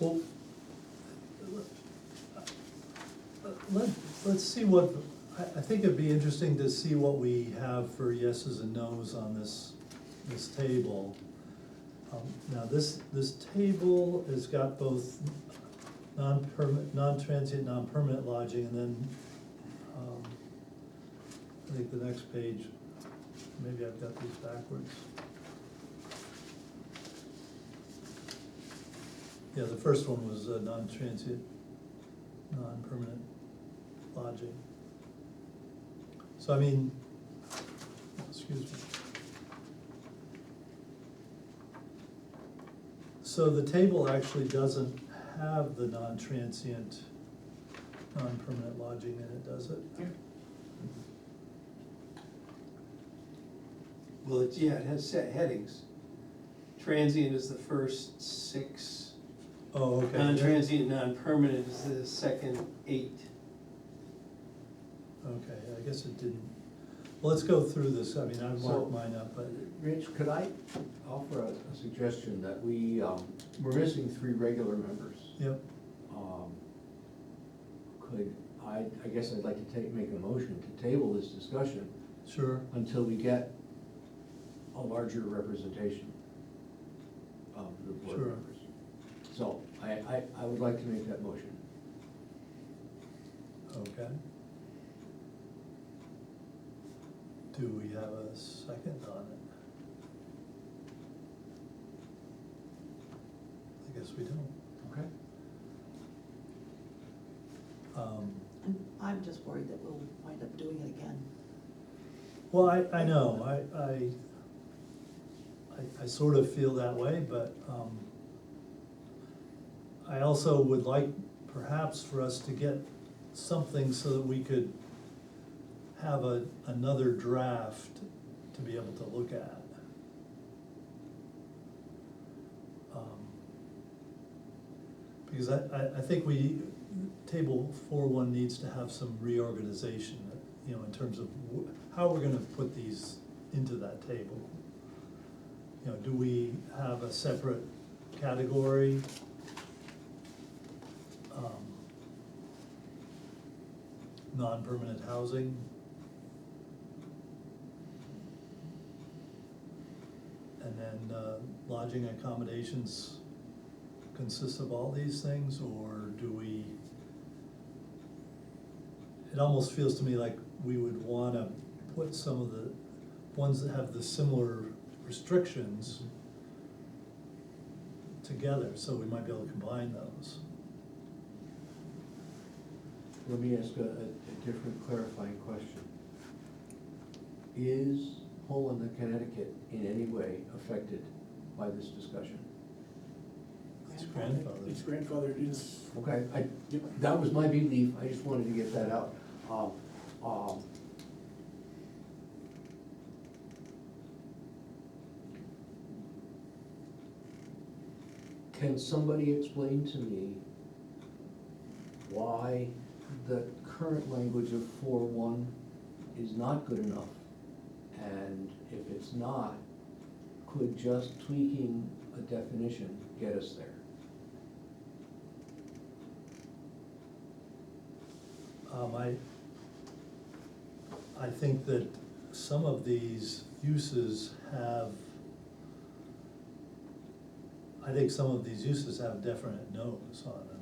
Well, let's see what, I think it'd be interesting to see what we have for yeses and nos on this table. Now, this table has got both non-transient, non-permanent lodging, and then, I think the next page, maybe I've got these backwards. Yeah, the first one was non-transient, non-permanent lodging. So I mean, excuse me. So the table actually doesn't have the non-transient, non-permanent lodging in it, does it? Well, it has set headings. Transient is the first 6, Oh, okay. non-transient, non-permanent is the second 8. Okay, I guess it didn't. Well, let's go through this, I mean, I've So- marked mine up, but, Rich, could I offer a suggestion that we're missing 3 regular members. yep, I guess I'd like to make a motion to table this discussion sure. until we get a larger representation of the board Sure. members. So I would like to make that motion. Okay. Do we have a second on it? I guess we don't. Okay. I'm just worried that we'll wind up doing it again. Well, I know, I sort of feel that way, but, I also would like perhaps for us to get something so that we could have another draft to be able to look at. Because I think table 4.1 needs to have some reorganization, you know, in terms of how we're gonna put these into that table. You know, do we have a separate category? Non-permanent housing? And lodging accommodations consist of all these things, or do we? It almost feels to me like we would wanna put some of the ones that have the similar restrictions together, so we might be able to combine those. Let me ask a different clarifying question. Is Poland and Connecticut in any way affected by this discussion? It's grandfathered. It's grandfathered in. Okay, that was my belief, I just wanted to get that out. Can somebody explain to me why the current language of 4.1 is not good enough? And if it's not, could just tweaking a definition get us there? I think that some of these uses have, I think some of these uses have definite no's on them.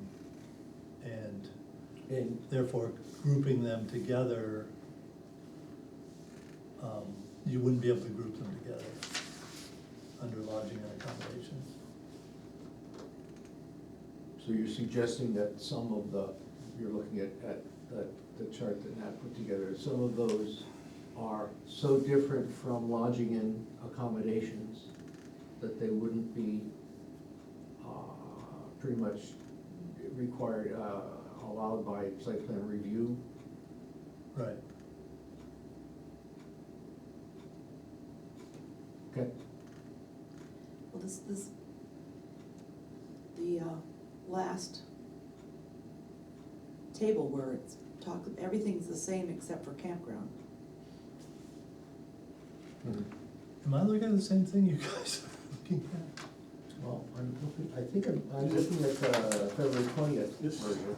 And therefore, grouping them together, you wouldn't be able to group them together under lodging and accommodations. So you're suggesting that some of the, you're looking at the chart that Nat put together, some of those are so different from lodging and accommodations that they wouldn't be pretty much required, allowed by site plan review? Right. Okay. Well, the last table where it's everything's the same except for campground. Am I looking at the same thing you guys are looking at? Well, I think I'm looking at February 20th This- version.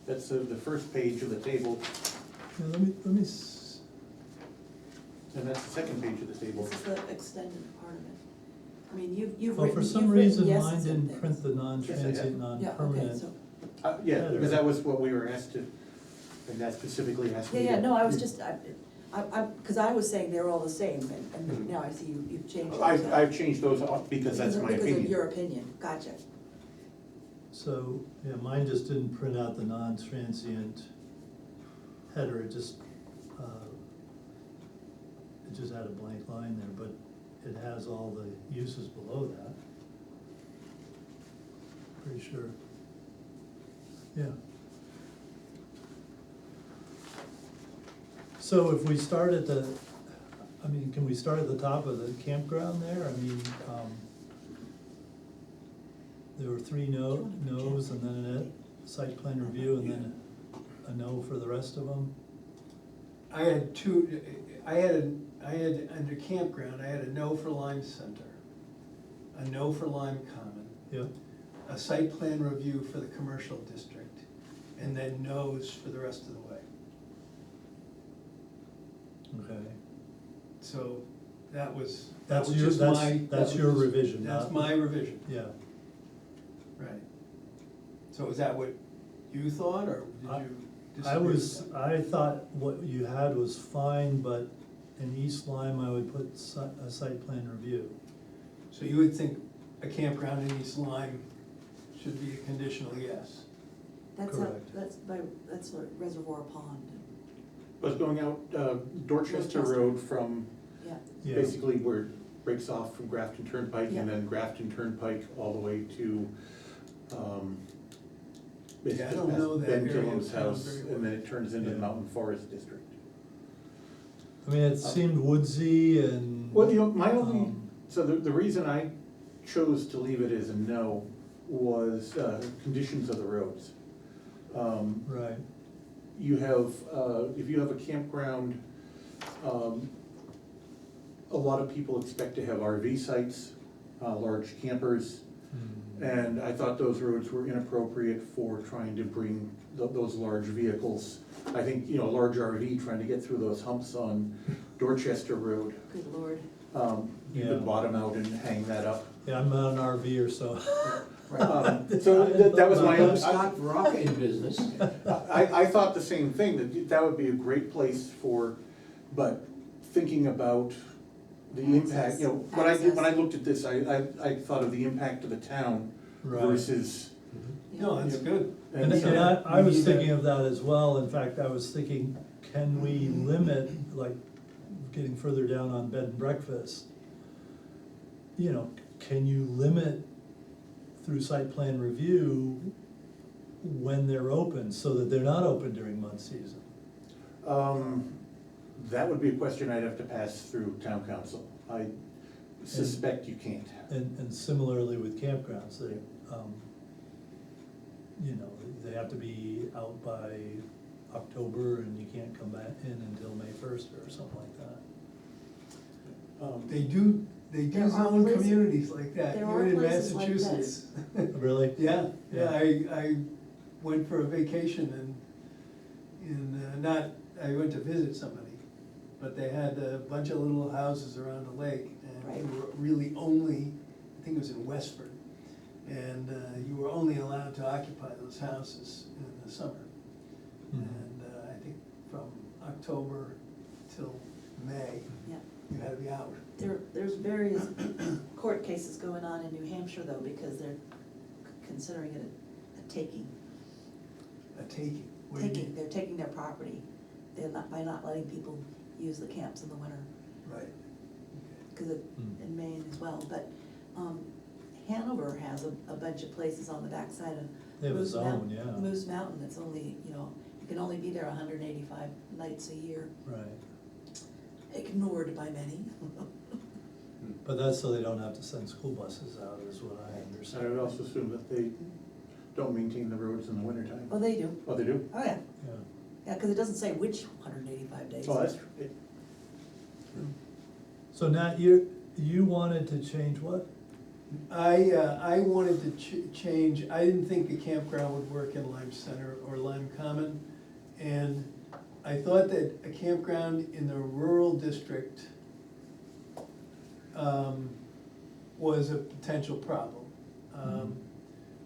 That's the first page of the table, Yeah, let me, and that's the second page of the table. This is the extended part of it. I mean, you've well, written, for some you've written reason, yeses mine and didn't things. print the non-transient, Yeah, okay, non-permanent. so, Yeah, because that was what we were asked to, and that specifically asked me to. yeah, no, I was just, because I was saying they're all the same, and Mhm. now I see you've changed. I've changed those off because that's my Because of opinion. your opinion, gotcha. So, yeah, mine just didn't print out the non-transient header, it just had a blank line there, but it has all the uses below that. Pretty sure. Yeah. So if we start at the, can we start at the top of the campground there? There were three no's and then a site plan review and then a no for the rest of them? I had under campground, I had a no for Lyme Center, a no for Lyme Common, Yep, a site plan review for the commercial district, and then no's for the rest of the way. okay. So that was That's just your, my. that's your revision, That's not- my revision, Yeah. right. So is that what you thought, or did I- you I disagree was, with that? I thought what you had was fine, but in East Lyme, I would put a site plan review. So you would think a campground in East Lyme should be a conditional yes? That's Correct. that's like Reservoir Pond, Was going out Dorchester Dorchester. Road from yeah. Yeah. basically where it breaks off from Grafton Turnpike Yeah. and then Grafton Turnpike all the way to, Yeah, I basically don't past know that Ben area of Gillum's town house, very well. and then it turns into the Yeah. Mountain Forest District. It seemed woodsy and. Well, my only, um, so the reason I chose to leave it as a no was conditions of the roads. Right, You have, if you have a campground, a lot of people expect to have RV sites, large campers. And I thought those roads were inappropriate for trying to bring those large vehicles. I think, a large RV trying to get through those humps on Dorchester Road, Good lord. You Yeah. could bottom out and hang that up. Yeah, I'm not an RVer, so. So that was my, Put Scott Baraka in business. I thought the same thing, that would be a great place for, but thinking about the impact, you know, when I looked at this, I thought of the impact to the town Right. versus. No, that's good. And I was thinking of that as well. In fact, I was thinking, can we limit, like, getting further down on bed and breakfast? You know, can you limit through site plan review when they're open, so that they're not open during mud season? That would be a question I'd have to pass through town council. I suspect you can't. And similarly with campgrounds, they, you know, they have to be out by October, and you can't come back in until May 1st or something like that. They do There are zone places- communities like that, there even are in places like Massachusetts. Really? Yeah, Yeah. I went for a vacation I went to visit somebody, but they had a bunch of little houses around the lake, and Right. you were really only, I think it was in Westford, and you were only allowed to occupy those houses in the summer. Mhm. And I think from October till May, Yeah. you had to be out. There's various court cases going on in New Hampshire though, because they're considering it a taking. A taking. What do you mean? They're taking their property, they're not, by not letting people use the camps in the winter, Right. because it, in Maine as well, but, Hanover has a bunch of places on the backside of They have a Moose zone, Mountain. yeah. Moose Mountain, it's only, you know, you can only be there 185 nights a year, Right, ignored by many. but that's so they don't have to send school buses out, is what I I understand. would also assume that they don't maintain the roads in the wintertime. Oh, they do, Oh, they do? oh yeah, Yeah. yeah, because it doesn't say which 185 days. Oh, that's, So now you wanted to change what? I wanted to change, I didn't think a campground would work in Lyme Center or Lyme Common. And I thought that a campground in the rural district was a potential problem.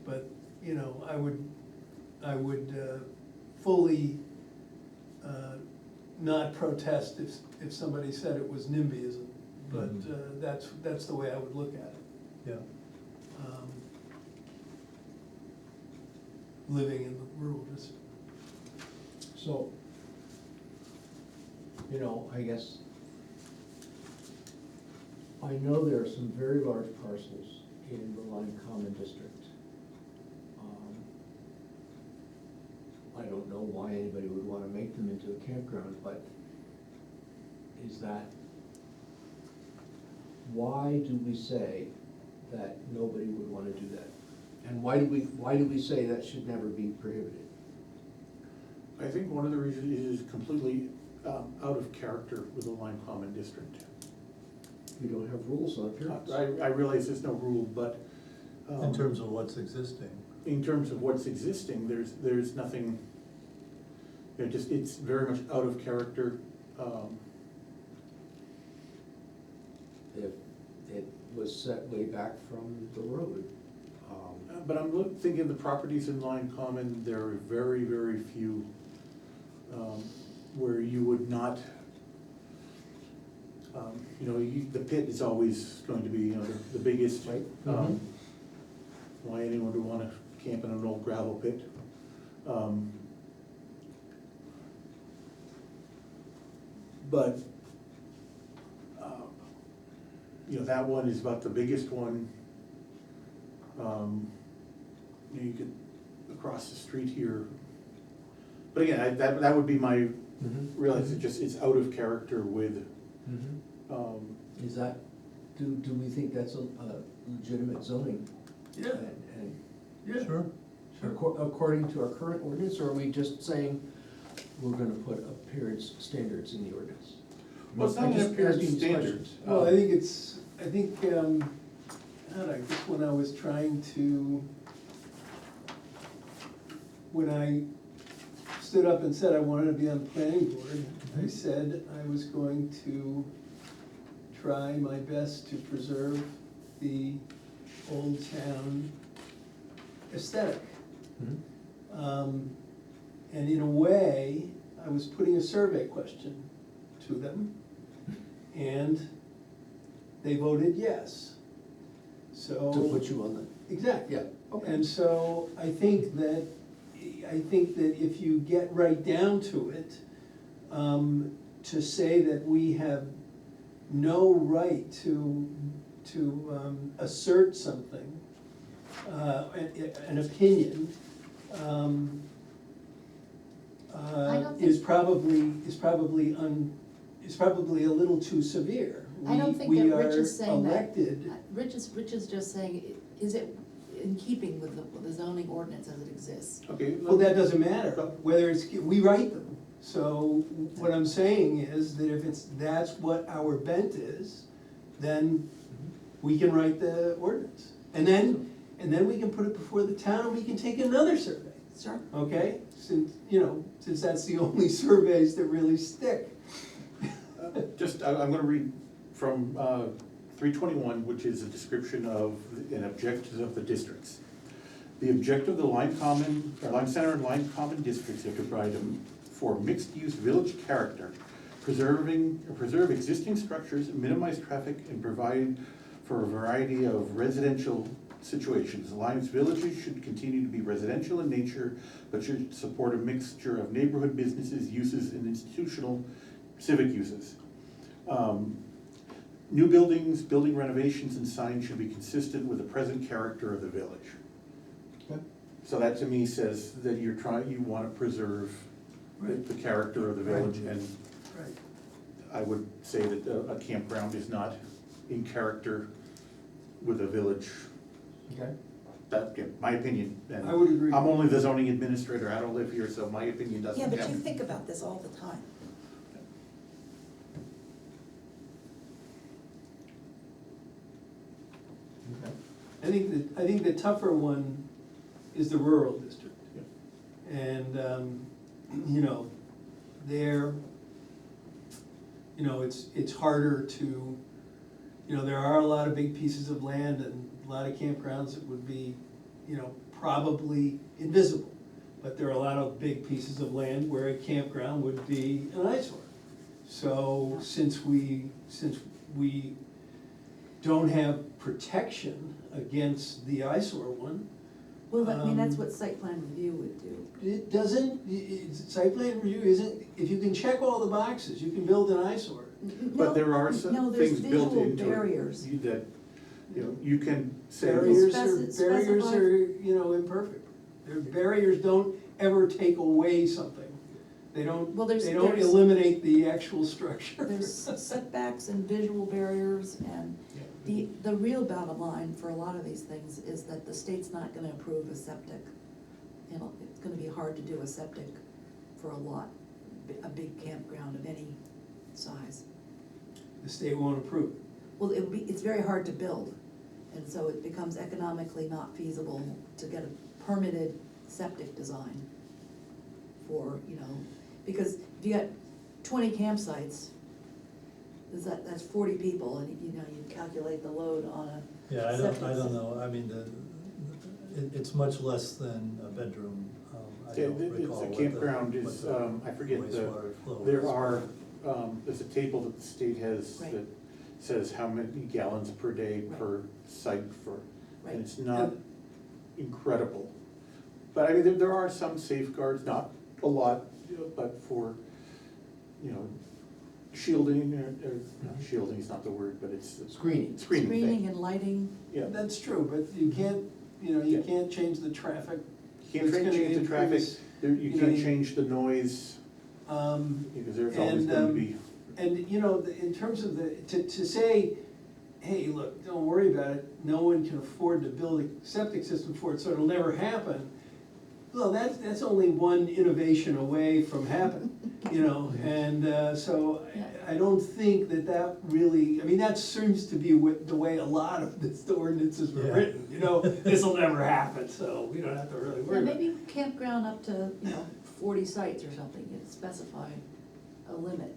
But, you know, I would fully not protest if somebody said it was NIMBYism. But that's the way I would look at it. Yeah. Living in the rural district. So, you know, I guess, I know there are some very large parcels in the Lyme Common District. I don't know why anybody would wanna make them into a campground, but is that, why do we say that nobody would wanna do that? And why do we say that should never be prohibited? I think one of the reasons is completely out of character with the Lyme Common District. We don't have rules on appearance. I realize there's no rule, but. In terms of what's existing. In terms of what's existing, there's nothing, you know, just, it's very much out of character. If it was set way back from the road. But I'm thinking of the properties in Lyme Common, there are very, very few where you would not, you know, the pit is always going to be, you know, the biggest. Right. Why anyone would wanna camp in an old gravel pit. But, you know, that one is about the biggest one. You could, across the street here. But again, that would be my, realize it's out of character with, Is that, do we think that's a legitimate zoning? Yeah, And yeah. Sure. according to our current ordinance, or are we just saying we're gonna put appearance standards in the ordinance? Well, it's not I'm an just appearance asking standard. questions. Well, I think, I don't know, I guess when I was trying to, when I stood up and said I wanted to be on the planning board, I said I was going to try my best to preserve the Old Town aesthetic. And in a way, I was putting a survey question to them, and they voted yes. So. To put you on the, Exactly. yeah, okay. And so I think that if you get right down to it, to say that we have no right to assert something, an opinion, I don't is think- probably a little too severe. I don't think We that Rich are is saying that. elected. Rich is just saying, is it in keeping with the zoning ordinance as it exists? Okay. Well, that doesn't matter, whether it's, we write them. So what I'm saying is that if that's what our bent is, then we can write the ordinance. And then we can put it before the town, and we can take another survey, Sure. okay? Since that's the only surveys that really stick. I'm gonna read from 321, which is a description of an objective of the districts. The objective of the Lyme Center and Lyme Common districts are to provide for mixed-use village character, preserve existing structures, minimize traffic, and provide for a variety of residential situations. Lyme's villages should continue to be residential in nature, but should support a mixture of neighborhood businesses, uses, and institutional civic uses. New buildings, building renovations, and signs should be consistent with the present character of the village. Okay. So that to me says that you wanna preserve the character of the village, and Right. I would say that a campground is not in character with a village. Okay. That, yeah, my opinion. And I would agree. I'm only the zoning administrator, I don't live here, so my opinion doesn't Yeah, count. but you think about this all the time. Okay. I think the tougher one is the rural district. Yeah. And, it's harder to, there are a lot of big pieces of land and a lot of campgrounds that would be, probably invisible. But there are a lot of big pieces of land where a campground would be an eyesore. So since we don't have protection against the eyesore one, Well, I mean, that's what site plan review would do. it doesn't, site plan review isn't, if you can check all the boxes, you can build an eyesore. But there are No, some there's things built visual into it. barriers. That, you can say. Barriers Specify- are, imperfect. Barriers don't ever take away something. They don't, Well, there's- they don't there's- eliminate the actual structure. There's setbacks and visual barriers, and the real bottom line for a lot of these things is that the state's not gonna approve a septic. It's gonna be hard to do a septic for a big campground of any size. The state won't approve. Well, it's very hard to build, and so it becomes economically not feasible to get a permitted septic design for, because if you got 20 campsites, that's 40 people, and you calculate the load on a Yeah, I septic don't system. know, I mean, it's much less than a bedroom. I Yeah, don't recall it's a what campground what is, the I forget wastewater flow there is. are, there's a table that the state has Right. that says how many gallons per day Right. per site for, Right. and it's not incredible. But I mean, there are some safeguards, not a lot, but for, shielding, or not shielding is not the word, but it's Screening. screening thing. Screening and lighting, Yeah, That's true, but you can't, you can't change the traffic. you can't It's gonna change the traffic, increase, you know, can't change the noise, because there's always And, gonna be. And, in terms of to say, hey, look, don't worry about it, no one can afford to build a septic system for it, so it'll never happen. Well, that's only one innovation away from happening, and so I don't think that really, I mean, that seems to be the way a lot of the ordinances were Yeah. written, this'll never happen, so we don't have to really worry yeah, about it. maybe campground up to, 40 sites or something, specify a limit.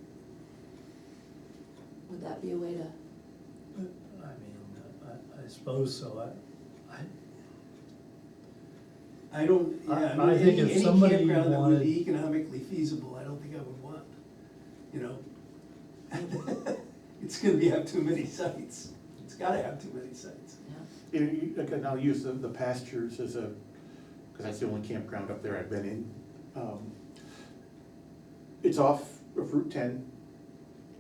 Would that be a way to? I suppose so, I don't, yeah, I I mean, think if any somebody campground that would wanted- be economically feasible, I don't think I would want, you know? It's gonna have too many sites, it's gotta have too many sites. Yeah. Like, and I'll use the pastures as a, because that's the only campground up there I've been in. It's off of Route 10,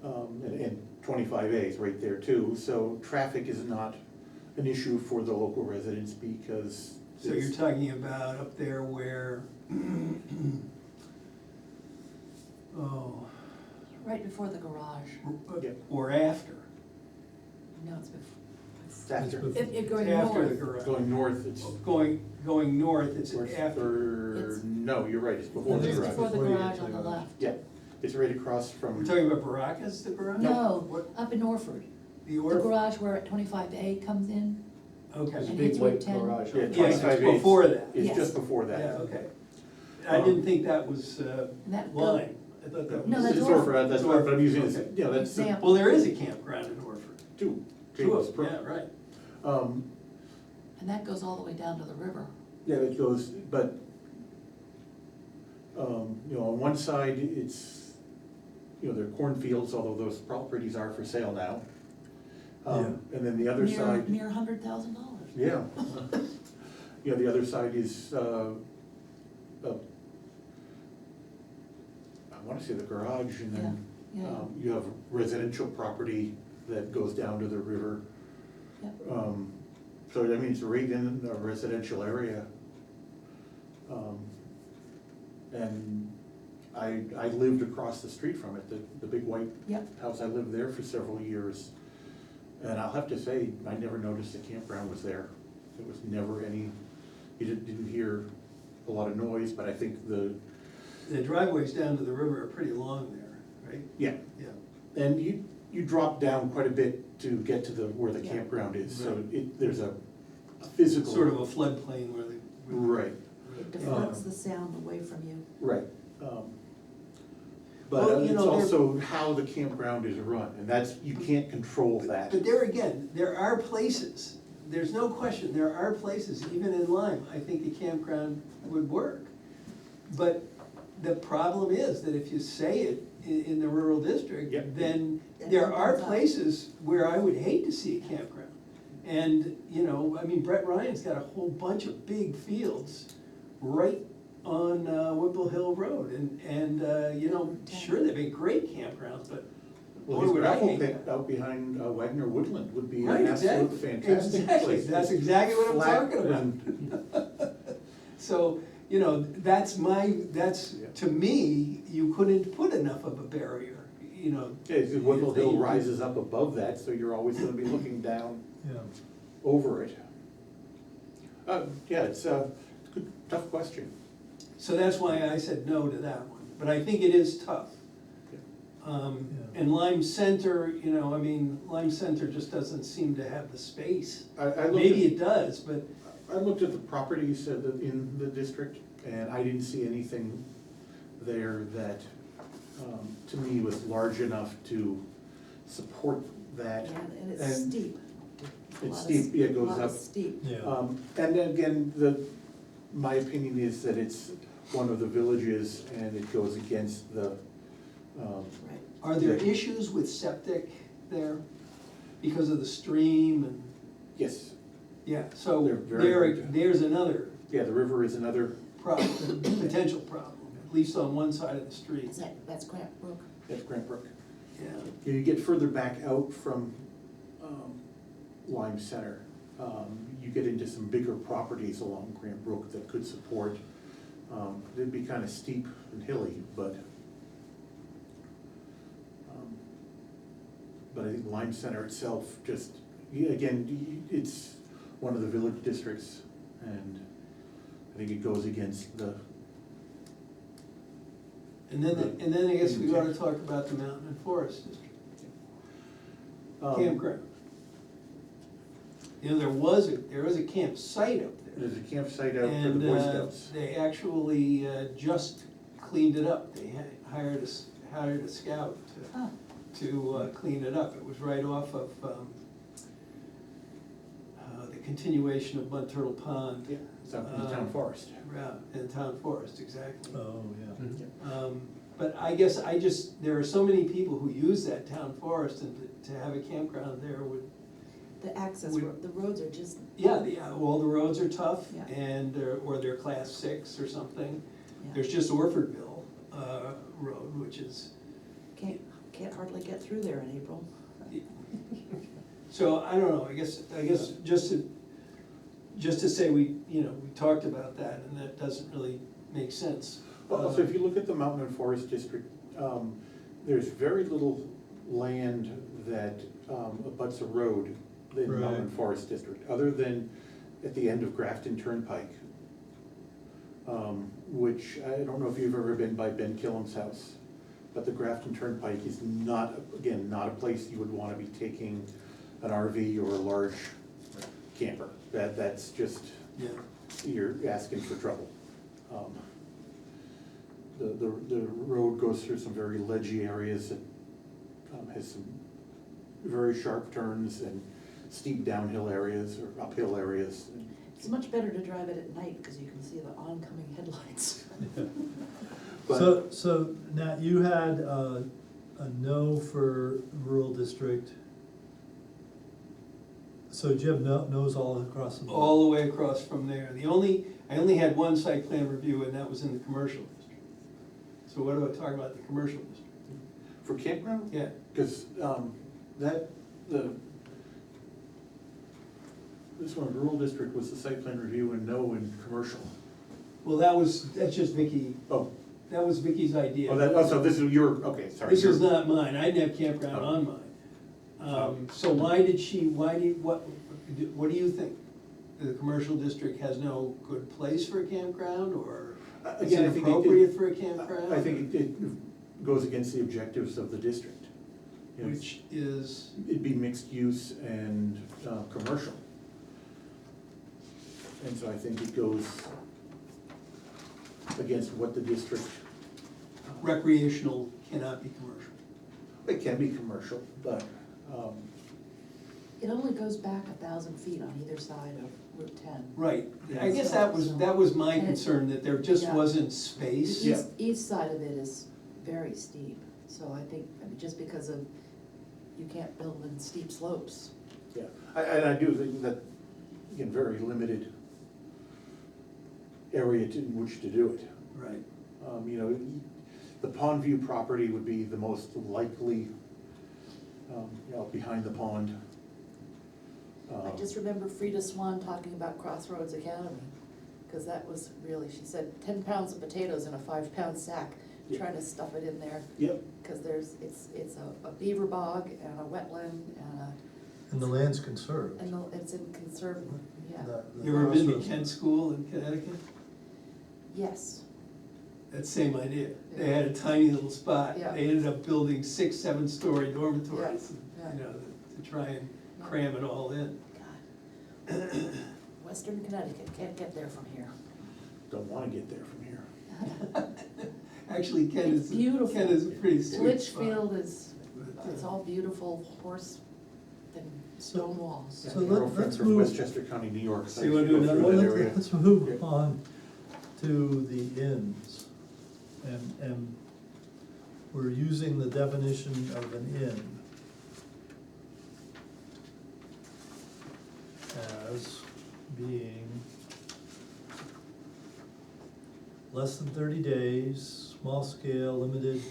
and 25A is right there too, so traffic is not an issue for the local residents because. So you're talking about up there where, oh, Right before the garage. Yeah. or after, No, it's before. It's after, If going after the north. garage. going north, it's. Going north, it's after, It's- No, you're right, it's before I the think It's it's before garage. the before you get garage to on the the garage. left. Yeah, it's right across from. we're talking about Baracus, the garage? No, What, up in Orford. the The Orphan? garage where 25A comes in. Okay. There's a And big it's white Route 10. garage. Yeah, on the Yeah, side. it's 25A. before that. It's Yes. just before that. Yeah, okay. I didn't think that was And that go- Lyme, I thought that was. No, that's It's Orford. Orford, that's what I'm using, Okay. yeah, that's the Example. Well, there is a campground in Orford. two. Two of Jacob's them, Brook. yeah, right. And that goes all the way down to the river. Yeah, it goes, but, you know, on one side, it's, you know, they're cornfields, although those properties are for sale now. And then the other side, Near $100,000. yeah. You know, the other side is, I wanna say the garage, and then, Yeah, yeah. you have residential property that goes down to the river. Yep. So, I mean, it's right in a residential area. And I lived across the street from it, the big white Yep. house, I lived there for several years. And I'll have to say, I never noticed the campground was there. There was never any, you didn't hear a lot of noise, but I think the, The driveways down to the river are pretty long there, right? yeah. Yeah. And you drop down quite a bit to get to where the Yeah. campground is, so Right. there's a physical. Sort of a floodplain where they. Right, It deflects the sound away from you. right. Well, But you it's know, there- also how the campground is run, and that's, you can't control that. But there again, there are places, there's no question, there are places, even in Lyme, I think a campground would work. But the problem is that if you say it in the rural district, Yep. then there are places where I would hate to see a campground. And, you know, I mean, Brett Ryan's got a whole bunch of big fields right on Whipple Hill Road, and, you know, sure, they've been great campgrounds, but Well, boy, his would I gravel hate pit that. out behind Wagner Woodland would be Right, an absolute exactly, fantastic exactly, place. that's exactly what I'm Flat talking about. and- So, you know, that's, Yeah. to me, you couldn't put enough of a barrier, you know. Yeah, the Whipple if they- Hill rises up above that, so you're always gonna be looking down Yeah. over it. Yeah, it's a good, tough question. So that's why I said no to that one, but I think it is tough. Yeah. And Lyme Center, you know, I mean, Lyme Center just doesn't seem to have the space. I looked Maybe at- it does, but, I looked at the properties in the district, and I didn't see anything there that, to me, was large enough to support that. And it's steep. A It's lot of steep, yeah, it goes lot of up. steep. Yeah. And then again, my opinion is that it's one of the villages, and it goes against the, Right. are there Yeah. issues with septic there? Because of the stream and, yes, yeah, so They're very good. there's another yeah, the river is another, problem, potential problem, at least on one side of the street. That's Grant Brook. that's Grant Brook. Yeah, You get further back out from Lyme Center, you get into some bigger properties along Grant Brook that could support, it'd be kind of steep and hilly, but I think Lyme Center itself just, again, it's one of the village districts, and I think it goes against the, and then I guess we ought to talk about the mountain and forest district, campground. You know, there was a campsite up there. there's a campsite out for the And Boy Scouts. they actually just cleaned it up. They hired a scout Huh. to clean it up. It was right off of continuation of Mud Turtle Pond. Yeah, it's up in the town forest. Yeah, in the town forest, exactly. Oh, yeah. Mhm. But I guess there are so many people who use that town forest, and to have a campground there would, The access, We- the roads are just, all the roads are tough, Yeah. and, or they're class 6 or something. yeah, There's just Orfordville, Road, which is, can't hardly get through there in April. so I don't know, I guess just to say we talked about that, and that doesn't really make sense. Well, so if you look at the Mountain and Forest District, there's very little land that abuts a road in the Mountain and Right. Forest District, other than at the end of Grafton Turnpike, which, I don't know if you've ever been by Ben Killam's house, but the Grafton Turnpike is not, again, not a place you would wanna be taking an RV or a large camper. That's just, Yeah, you're asking for trouble. The road goes through some very ledgy areas and has some very sharp turns and steep downhill areas or uphill areas. It's much better to drive it at night, because you can see the oncoming headlights. But- So Nat, you had a no for rural district. So do you have no's all across the board? all the way across from there. I only had one site plan review, and that was in the commercial district. So what do I talk about the commercial district? For campground? Yeah, Because this one, rural district was the site plan review and no in commercial. well, that's just Vicky, Oh, that was Vicky's idea. so this is your, okay, sorry. This is not mine, I didn't have campground on mine. So what do you think? The commercial district has no good place for a campground, or is Again, I it think appropriate for a campground? I think it goes against the objectives of the district. You know, Which is, it'd be mixed use and commercial. And so I think it goes against what the district, recreational cannot be commercial. it can be commercial, but, It only goes back 1,000 feet on either side of Route 10. Right, I guess that was my And it- concern, that there just Yeah. wasn't The space. Yeah. east side of it is very steep, so I think, just because of, you can't build in steep slopes. yeah. I do think that, again, very limited area in which to do it. Right, You know, the Pond View property would be the most likely, behind the pond. I just remember Frida Swan talking about Crossroads Academy, because that was really, she said, 10 pounds of potatoes in a 5-pound sack, Yeah. trying to stuff it in there, Yep, because it's a beaver bog and a wetland And the land's conserved. it's in conserve, yeah, The you ever been to crossroads- Kent School in Connecticut? yes. That same idea, they had a tiny little spot, Yeah. they ended up building 6, 7-story dormitories, Yeah, you yeah. know, to try and cram it all in. God. Western Connecticut, can't get there from here. don't wanna get there from here. Actually, Kent It's is, beautiful. Kent is a pretty sweet spot. Litchfield is, it's all beautiful horse and stone walls. So My girlfriend's let's from move- Westchester County, New York, so So you I wanna used to do go another through one? that area. Let's move Yeah. on to the inns. And we're using the definition of an inn as being less than 30 days, small scale, limited,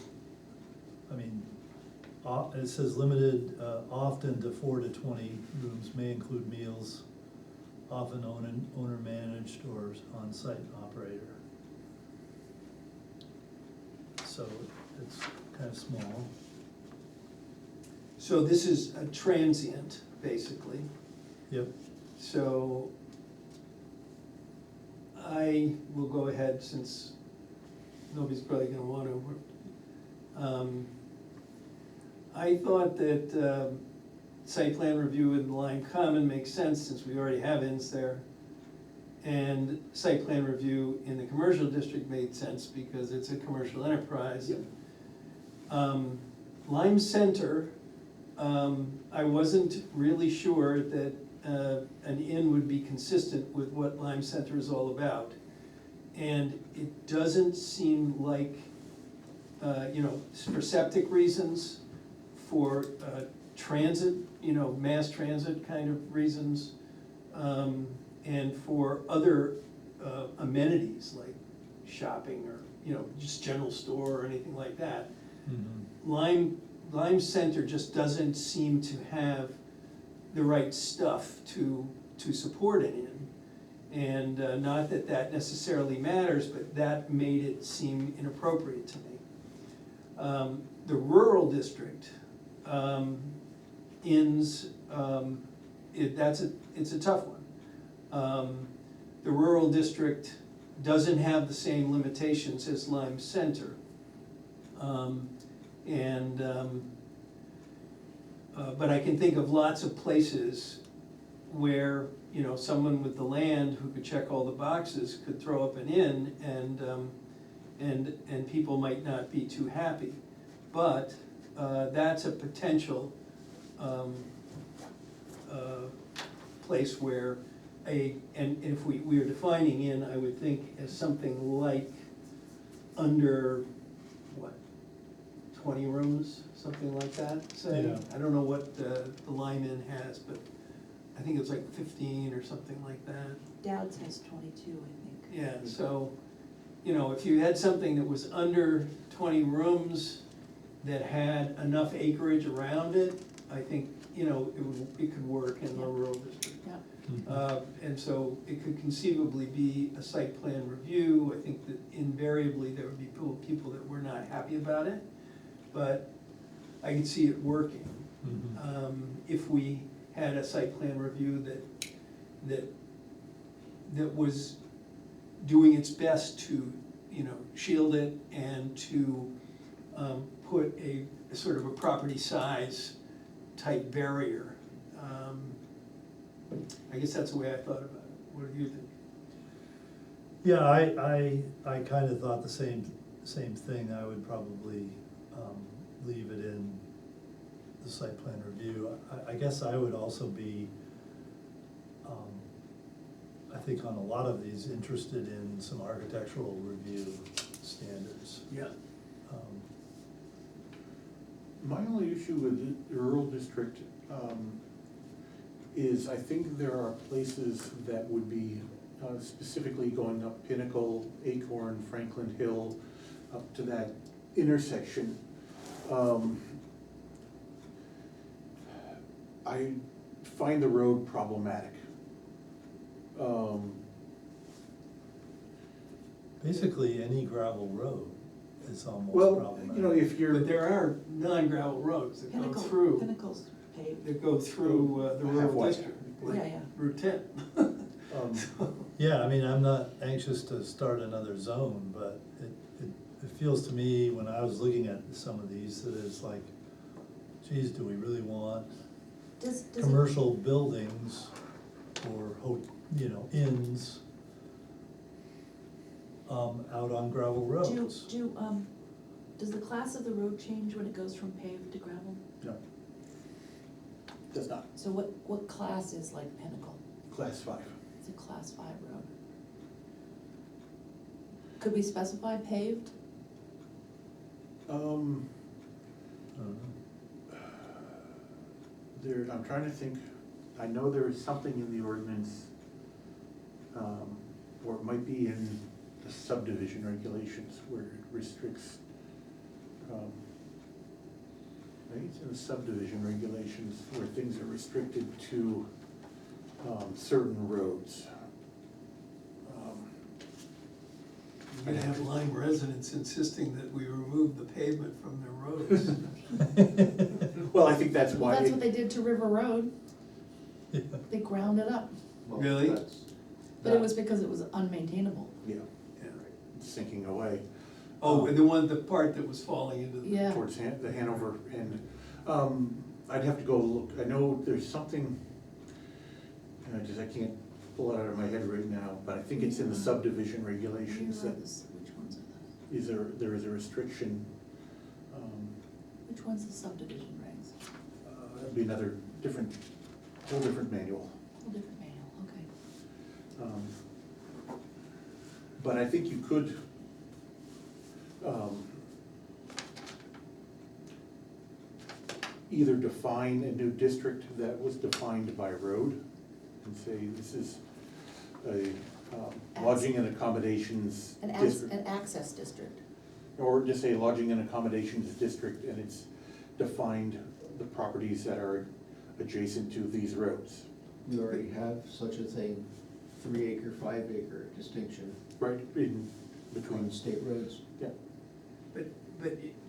it says limited, often to 4 to 20 rooms, may include meals, often owner managed or on-site operator. So it's kind of small. So this is a transient, basically. Yep. So I will go ahead, since nobody's probably gonna want to. I thought that site plan review in Lyme Common makes sense, since we already have inns there. And site plan review in the commercial district made sense, because it's a commercial enterprise. Yep. Lyme Center, I wasn't really sure that an inn would be consistent with what Lyme Center is all about. And it doesn't seem like, you know, for septic reasons, for transit, you know, mass transit kind of reasons, and for other amenities like shopping or, you know, just general store or anything like that. Lyme Center just doesn't seem to have the right stuff to support an inn. And not that that necessarily matters, but that made it seem inappropriate to me. The rural district, inns, it's a tough one. The rural district doesn't have the same limitations as Lyme Center. But I can think of lots of places where, you know, someone with the land who could check all the boxes could throw up an inn, and people might not be too happy. But that's a potential place where and if we are defining inn, I would think as something like under, what, 20 rooms, something like that, say? Yeah. I don't know what the Lyme Inn has, but I think it's like 15 or something like that. Dowd's has 22, I think. Yeah, so, you know, if you had something that was under 20 rooms that had enough acreage around it, I think, you know, it could work in the rural district. Yeah. And so it could conceivably be a site plan review. I think that invariably there would be people that were not happy about it, but I could see it working. If we had a site plan review that was doing its best to, you know, shield it and to put a sort of a property size type barrier. I guess that's the way I thought about it. What do you think? Yeah, I kind of thought the same thing. I would probably leave it in the site plan review. I guess I would also be, I think on a lot of these, interested in some architectural review standards. Yeah. My only issue with the rural district is I think there are places that would be specifically going up Pinnacle, Acorn, Franklin Hill, up to that intersection. I find the road problematic. Basically, any gravel road is almost Well, problematic. you know, if you're. But there are non-gravel roads that go through, Pinnacle's paved. that go through the rural Halfway. district, like Yeah, yeah. Route 10. Yeah, I mean, I'm not anxious to start another zone, but it feels to me, when I was looking at some of these, that it's like, geez, do we really want Does it- commercial buildings or, you know, inns out on gravel roads? Does the class of the road change when it goes from paved to gravel? No. Does not. So what class is like Pinnacle? Class 5. It's a class 5 road. Could we specify paved? I don't know. I'm trying to think, I know there is something in the ordinance, or it might be in the subdivision regulations where it restricts, maybe it's in the subdivision regulations where things are restricted to certain roads. You're gonna have Lyme residents insisting that we remove the pavement from their roads. Well, I think that's why. Well, that's what they did to River Road. Yeah. They ground it up, Well, Really? but it was because it was unmaintainable. Yeah, Yeah. sinking away. Oh, and the part that was falling into the. Yeah. Towards the Hanover end. I'd have to go look, I know there's something, and I can't pull it out of my head right now, but I think it's in the subdivision regulations that Which ones are those? there is a restriction. Which one's the subdivision regs? That'd be another whole different manual. Whole different manual, okay. But I think you could, either define a new district that was defined by road and say this is a lodging and accommodations An district. access district. Or just say lodging and accommodations district, and it's defined the properties that are adjacent to these roads. We already have such a thing, 3 acre, 5 acre distinction Right, in between, between state roads. yeah.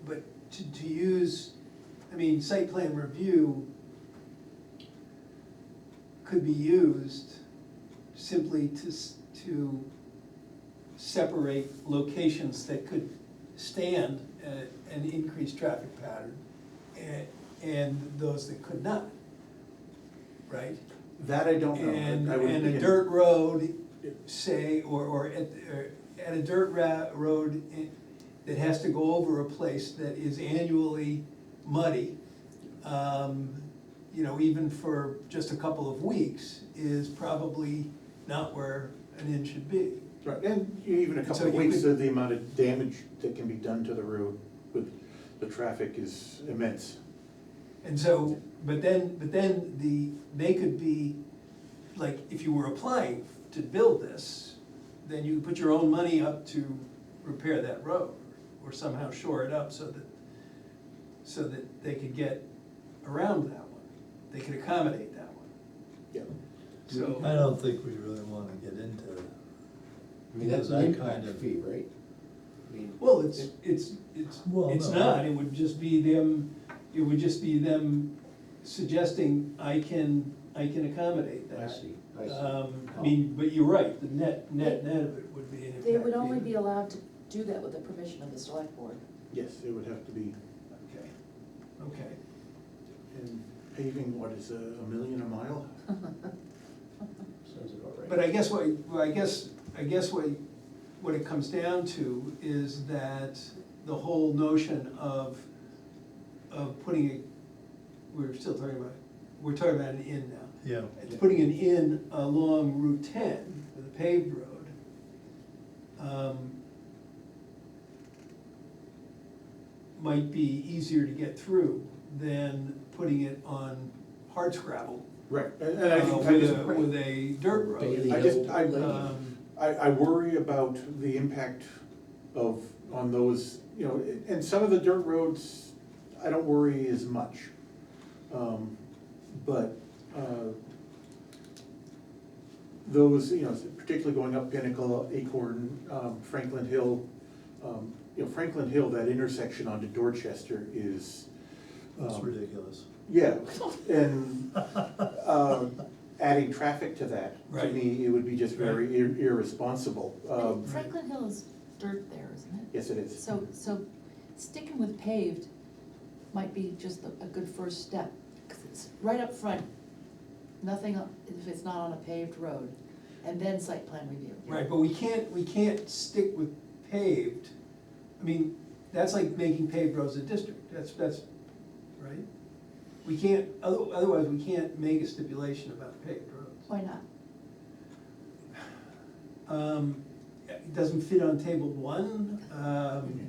But to use, I mean, site plan review could be used simply to separate locations that could stand an increased traffic pattern and those that could not, right? That I don't know. And I would a begin- dirt road, say, or at a dirt road that has to go over a place that is annually muddy, you know, even for just a couple of weeks, is probably not where an inn should be. Right, and even a So couple of you weeks, could- the amount of damage that can be done to the road with the traffic is immense. And so, but then they could be, like, if you were applying to build this, then you put your own money up to repair that road, or somehow shore it up so that they could get around that one, they could accommodate that one. Yeah. So, I don't think we really wanna get into, I mean, that's That an kind impact of- fee, right? I mean, well, Well, it's no. not, it would just be them suggesting, I can accommodate that. I see. I mean, but you're right, the net of it would be an impact. They would only fee. be allowed to do that with the permission of the select board. Yes, it would have to be, Okay. and paving, what is $1 million a mile? Sounds about right. But I guess what it comes down to is that the whole notion of putting a, we're talking about an inn now. yeah. Putting an inn along Route 10, the paved road, might be easier to get through than putting it on hardscrabble Right, and I think, I just, with a dirt road. Bailey I just- Hill I- Lane. I worry about the impact on those, you know, and some of the dirt roads, I don't worry as much. But those, you know, particularly going up Pinnacle, Acorn, Franklin Hill, you know, Franklin Hill, that intersection onto Dorchester is. That's ridiculous. Yeah, and adding traffic to that, to Right. me, it would be just very irresponsible. Franklin Hill is dirt there, isn't it? Yes, it is. So sticking with paved might be just a good first step, because it's right up front, nothing, if it's not on a paved road, and then site plan review. Right, but we can't stick with paved, I mean, that's like making paved roads a district, that's, right? We can't, otherwise we can't make a stipulation about paved roads. Why not? It doesn't fit on table 1,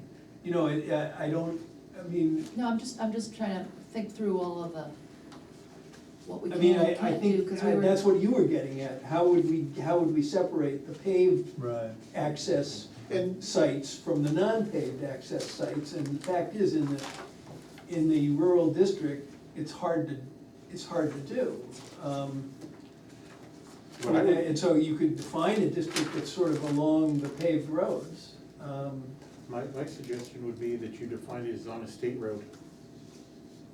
you know, I don't, I mean, No, I'm just trying to think through all of what we I can mean, and I can't do, think, because we were. that's what you were getting at, how would we separate the paved Right. access And- sites from the non-paved access sites? And the fact is, in the rural district, it's hard to do. What I would- And so you could define a district that's sort of along the paved roads. My suggestion would be that you define it as on a state road.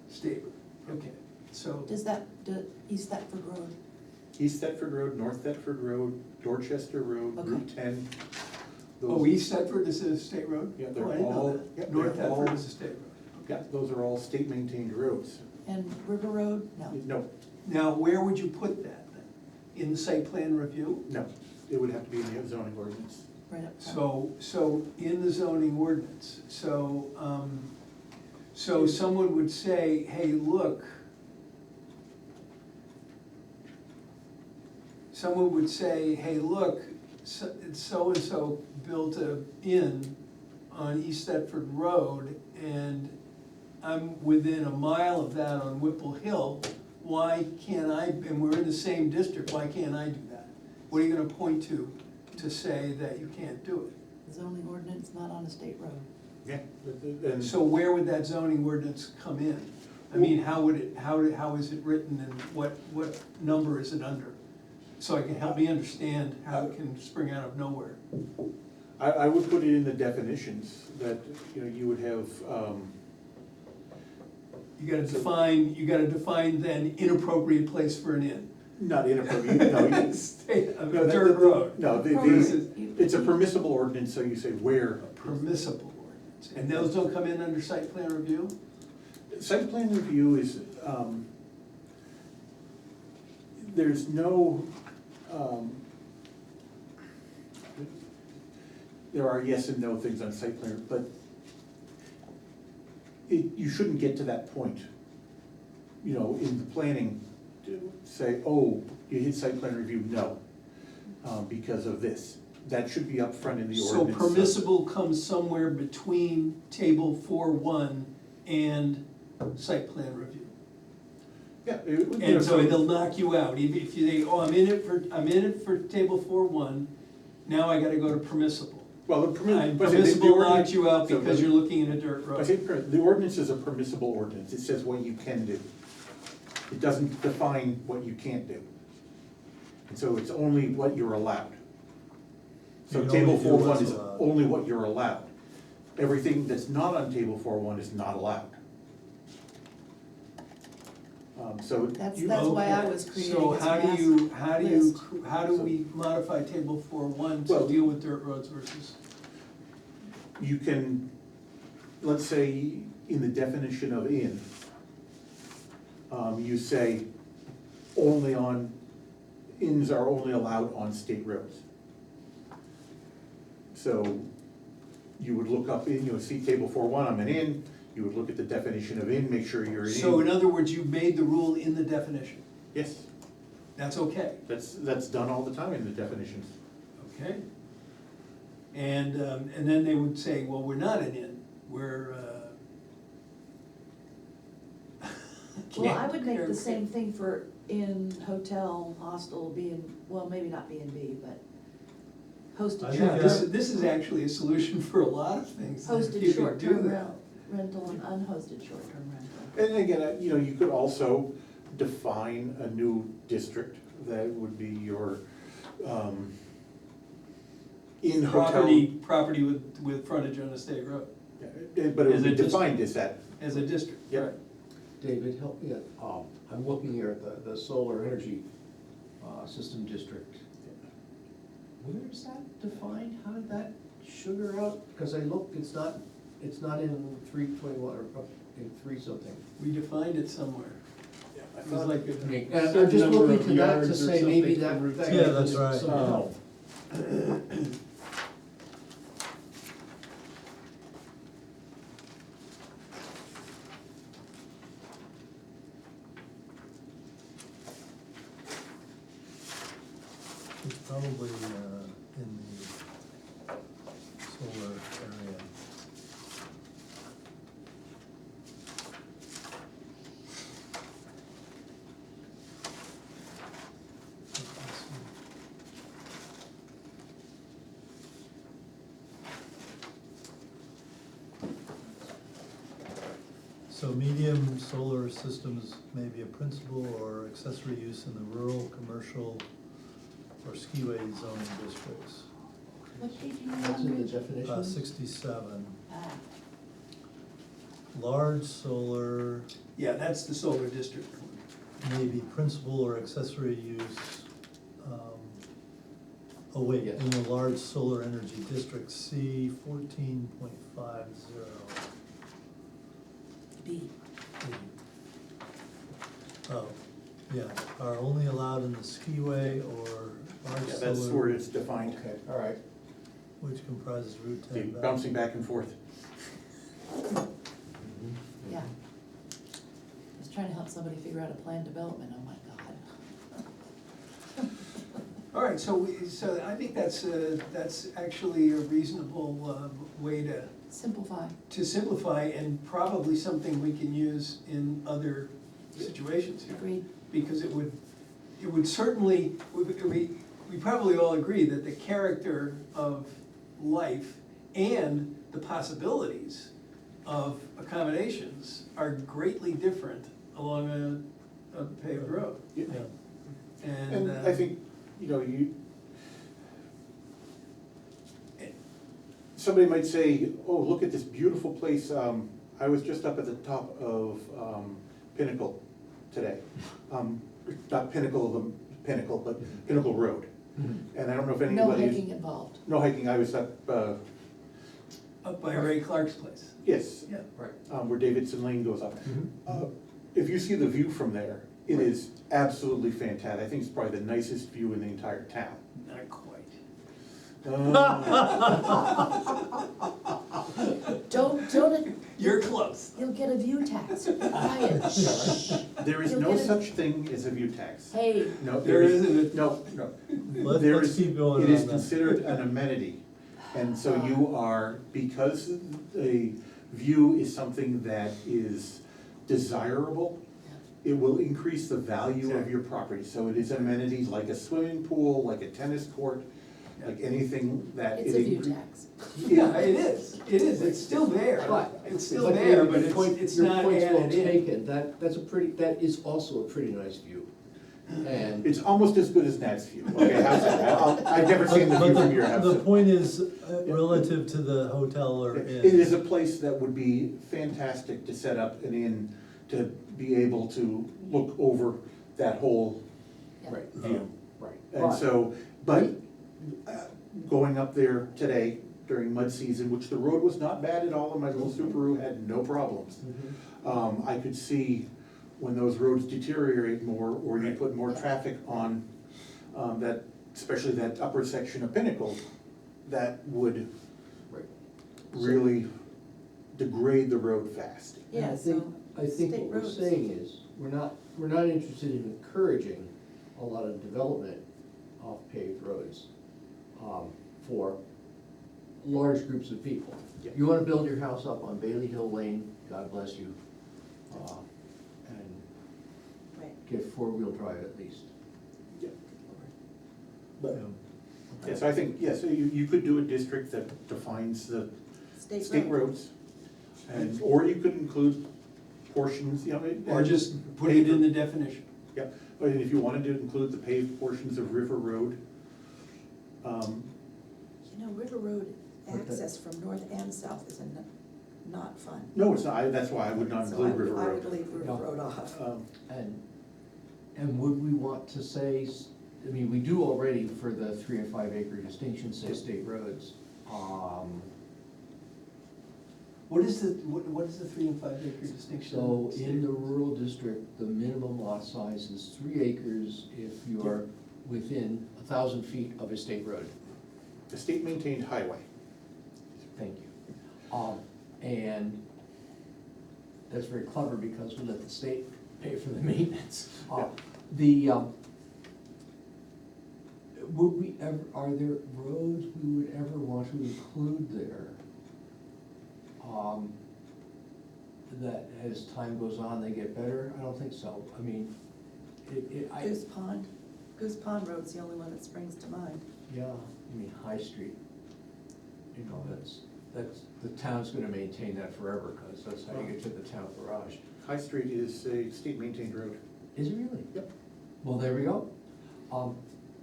State, okay, so, Does that, East Thetford Road, East Thetford Road, North Thetford Road, Dorchester Road, Okay. Route 10. oh, those- East Thetford is a state road? Yeah, Oh, they're I didn't know all- that. yeah, North they're all- Thetford is a state road. Yeah, those are all state-maintained roads. and River Road? No. No, Now, where would you put that then? In the site plan review? no, it would have to be in the zoning ordinance. Right up front. So in the zoning ordinance, so someone would say, hey, look, someone would say, hey, look, so-and-so built a inn on East Thetford Road, and I'm within a mile of that on Whipple Hill, why can't I, and we're in the same district, why can't I do that? What are you gonna point to say that you can't do it? Zoning ordinance not on a state road. Yeah, and So where would that zoning ordinance come in? I mean, how is it written and what number is it under? So I can help me understand how it can spring out of nowhere. I would put it in the definitions that, you know, you would have, You gotta define then inappropriate place for an inn. not inappropriate, no. State of No, a that- dirt road. No, it's a permissible ordinance, so you say where. Permissible ordinance. And those don't come in under site plan review? Site plan review is, there's no, there are yes and no things on site plan, but you shouldn't get to that point, you know, in the planning, to say, oh, you hit site plan review, no, because of this. That should be up front in the So ordinance. permissible comes somewhere between table 4.1 and site plan review. Yeah. And so they'll knock you out, if you think, oh, I'm in it for table 4.1, now I gotta go to permissible. Well, the And the permissible ordinance- knocks you out so because the- you're looking at a dirt I say, road. the ordinance is a permissible ordinance, it says what you can do. It doesn't define what you can't do. And so it's only what you're allowed. So You can table only do 4.1 what's is allowed. only what you're allowed. Everything that's not on table 4.1 is not allowed. So That's you, why I Okay. was creating So this how list. do we modify table 4.1 to Well- deal with dirt roads versus? you can, let's say, in the definition of inn, you say only on, inns are only allowed on state roads. So you would look up in, you would see table 4.1, I'm an inn, you would look at the definition of inn, make sure you're an inn. So in other words, you made the rule in the definition, Yes, that's okay, that's done all the time in the definitions. okay? And then they would say, well, we're not an inn, we're, Well, I would make the same thing for inn, hotel, hostel, well, maybe not B and B, but I hosted think Yeah, short, this is actually a solution for a lot of things. that you hosted could short-term do that. rental and unhosted short-term rental. And again, you know, you could also define a new district that would be your, in hotel. Property with frontage on a state road, Yeah, but it As would a be district. defined as that. as a district, Yep. right? David, help me, I'm looking here at the solar energy system district. Where is that defined? How did that sugar out? Because I looked, it's not in 3.21 or in 3 something. We defined it somewhere. I It was like I a mean, and I'm just number looking of to that to yards or say maybe something that. from Yeah, that's right. Some help. It's probably in the solar area. Let's see. So medium solar systems may be a principal or accessory use in the rural, commercial, or skiway zoning districts. What page you That's in the on? definition? 67. Ah, Large solar Yeah, that's the solar district one. may be principal or accessory use. Oh wait, Yes. in the large solar energy district, C 14.50. B. Oh, yeah, are only allowed in the skiway or large Yeah, that's where solar, it's defined. Okay, all right. which comprises Route See, 10. bouncing back and forth. Yeah. I was trying to help somebody figure out a planned development, oh my God. All right, so I think that's actually a reasonable way Simplify. to simplify, and probably something we can use in other situations here. Agreed. Because it would certainly, we probably all agree that the character of life and the possibilities of accommodations are greatly different along a paved road. Yeah. Yeah. And I think, you know, somebody might say, oh, look at this beautiful place, I was just up at the top of Pinnacle today. Not Pinnacle, but Pinnacle Road. And I don't know if No anybody. hiking involved. No hiking, I was up, Up by Ray Clark's place. yes, Yeah. Right. where Davidson Lane goes up. If you see the view from there, it is absolutely fantastic. I think it's probably the nicest view in the entire town. Not quite. Don't, You're close. you'll get a view tax. Quiet, shh. There is You'll no get it. such thing as a view tax. Hey, No, There isn't a- No, no. Let's keep going It is on that. considered an amenity. And so you are, because a view is something that is desirable, it will increase the value of your property. So it is amenities like a swimming pool, like a tennis court, like anything that. it's a view tax. Yeah, it is, it's still there, But. it's still there, but your point- it's your not point's well added in. taken. That is also a pretty nice view. And It's almost as good as Nat's view. Okay, how's that? I've never seen the But view from your house. the point is, relative to the hotel or inn. It is a place that would be fantastic to set up an inn, to be able to look over that whole Yeah. Right, view. right. And so, but going up there today during mud season, which the road was not bad at all, and my little Subaru had no problems. I could see when those roads deteriorate more, or you put more traffic on, that, especially that upper section of Pinnacle, that would Right. really degrade the road fast. And Yeah, I so think state what we're roads. saying is, we're not interested in encouraging a lot of development off paved roads, for large groups of people. Yeah. You wanna build your house up on Bailey Hill Lane, God bless you, and Right. get four-wheel drive at least. Yeah. But, Yeah. yes, I think, yes, you could do a district that defines the state roads. And, or you could include portions, you know. Or just put it in the definition. Yeah, but if you wanted to include the paved portions of River Road, You know, River Road But that- access from north and south is not fun. no, it's not, that's why I would not So include I would- River I would Road. leave River No. Road off. And would we want to say, I mean, we do already for the 3 and 5 acre distinction, say state roads. What is the 3 and 5 acre distinction? So in the rural district, the minimum lot size is 3 acres if you are within 1,000 feet of a state road. The state maintained highway. Thank you. And that's very clever because we let the state pay for the maintenance. Would we ever, are there roads we would ever want to include there? That as time goes on, they get better? I don't think so. I mean, Goose Pond Road's the only one that springs to mind. yeah, I mean, High Street, you know, that's, the town's gonna maintain that forever, cause that's how you get to the town garage. High Street is a state maintained road. Is it really? Yep. Well, there we go.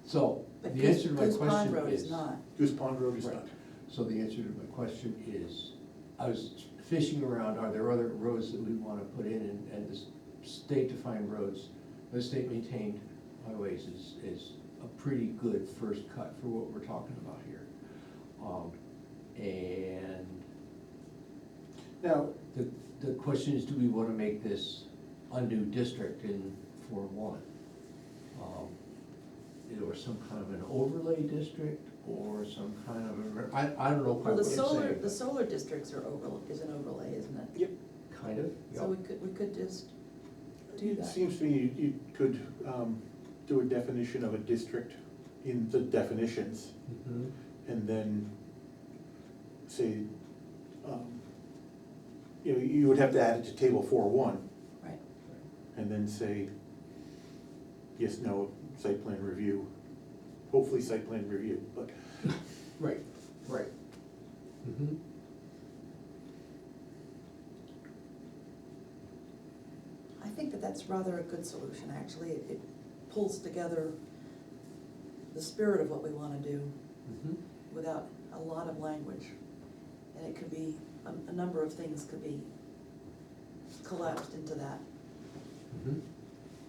So, But the answer to my Goose Pond question Road is. is not. Goose Pond Road is Right. not. So the answer to my question is, I was fishing around, are there other roads that we wanna put in, and the state-defined roads, the state-maintained highways is a pretty good first cut for what we're talking about here. And Now, the question is, do we wanna make this a new district in 4-1? Or some kind of an overlay district, or some kind of a, I don't know Well, quite what the to solar, say. the solar districts is an overlay, isn't it? yep, Kind of, So yeah. we could just do it that. seems to me you could do a definition of a district in the definitions, Mhm. and then say, you know, you would have to add it to table 4.1, Right. and then say, yes, no, site plan review, hopefully site plan review, but, Right, right. Mhm. I think that that's rather a good solution, actually. It pulls together the spirit of what we wanna do Mhm. without a lot of language. And it could be, a number of things could be collapsed into that Mhm.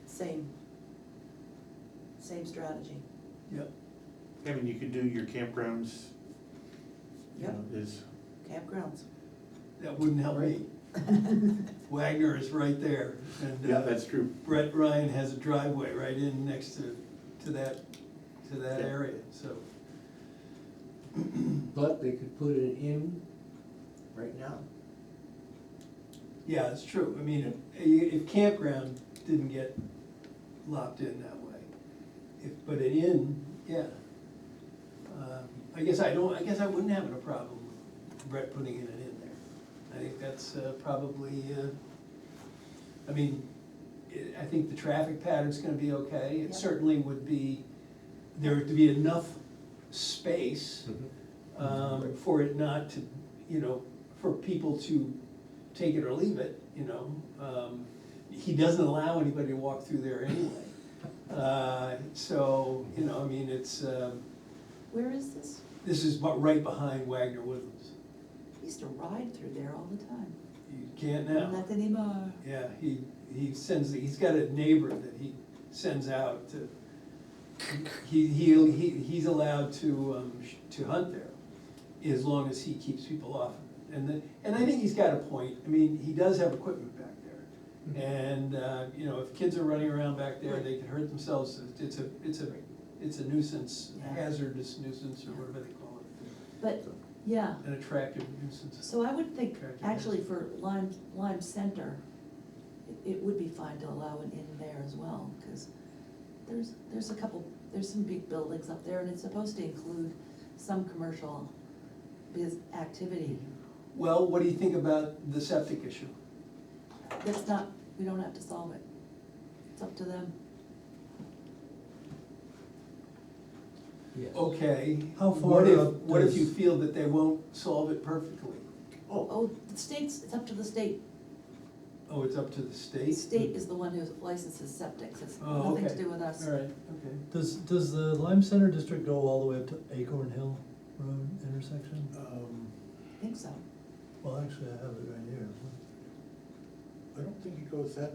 same strategy. Yep. I mean, you could do your campgrounds, you Yep. know, is, Campgrounds. That wouldn't help me. Wagner is right there, and yeah, that's true. Brett Ryan has a driveway right in next to that Yeah. area, so. But they could put it in right now. Yeah, it's true, I mean, if campground didn't get lopped in that way, but an inn, yeah. I guess I wouldn't have a problem with Brett putting in an inn there. I think that's probably, I mean, I think the traffic pattern's gonna be okay. It Yep. certainly would be, there to be enough space Mhm. for it not to, you know, for people to take it or leave it, you know. He doesn't allow anybody to walk through there anyway. So, you know, I mean, it's, Where is this? this is right behind Wagner Woodlands. I used to ride through there all the time. You can't now. Not anymore. Yeah, he's got a neighbor that he sends out to, he's allowed to hunt there as long as he keeps people off. And I think he's got a point. I mean, he does have equipment back there. And, you know, if kids are running around back there, they can hurt themselves. It's a nuisance, Yeah. hazardous nuisance, or whatever they call it, But, yeah, an attractive nuisance. so I would think, Attractive actually, nuisance. for Lyme Center, it would be fine to allow an inn there as well, because there's some big buildings up there, and it's supposed to include some commercial activity. Well, what do you think about the septic issue? That's not, we don't have to solve it. It's up to them. Yes. Okay. How far up What if does- you feel that they won't solve it perfectly? Oh, the state's, it's up to the state. Oh, it's up to the The state? state is the one who licenses septics, it's Oh, nothing to okay. do with us. All right, okay. Does the Lyme Center District go all the way up to Acorn Hill Road intersection? I think so. Well, actually, I have it right here. I don't think it goes that.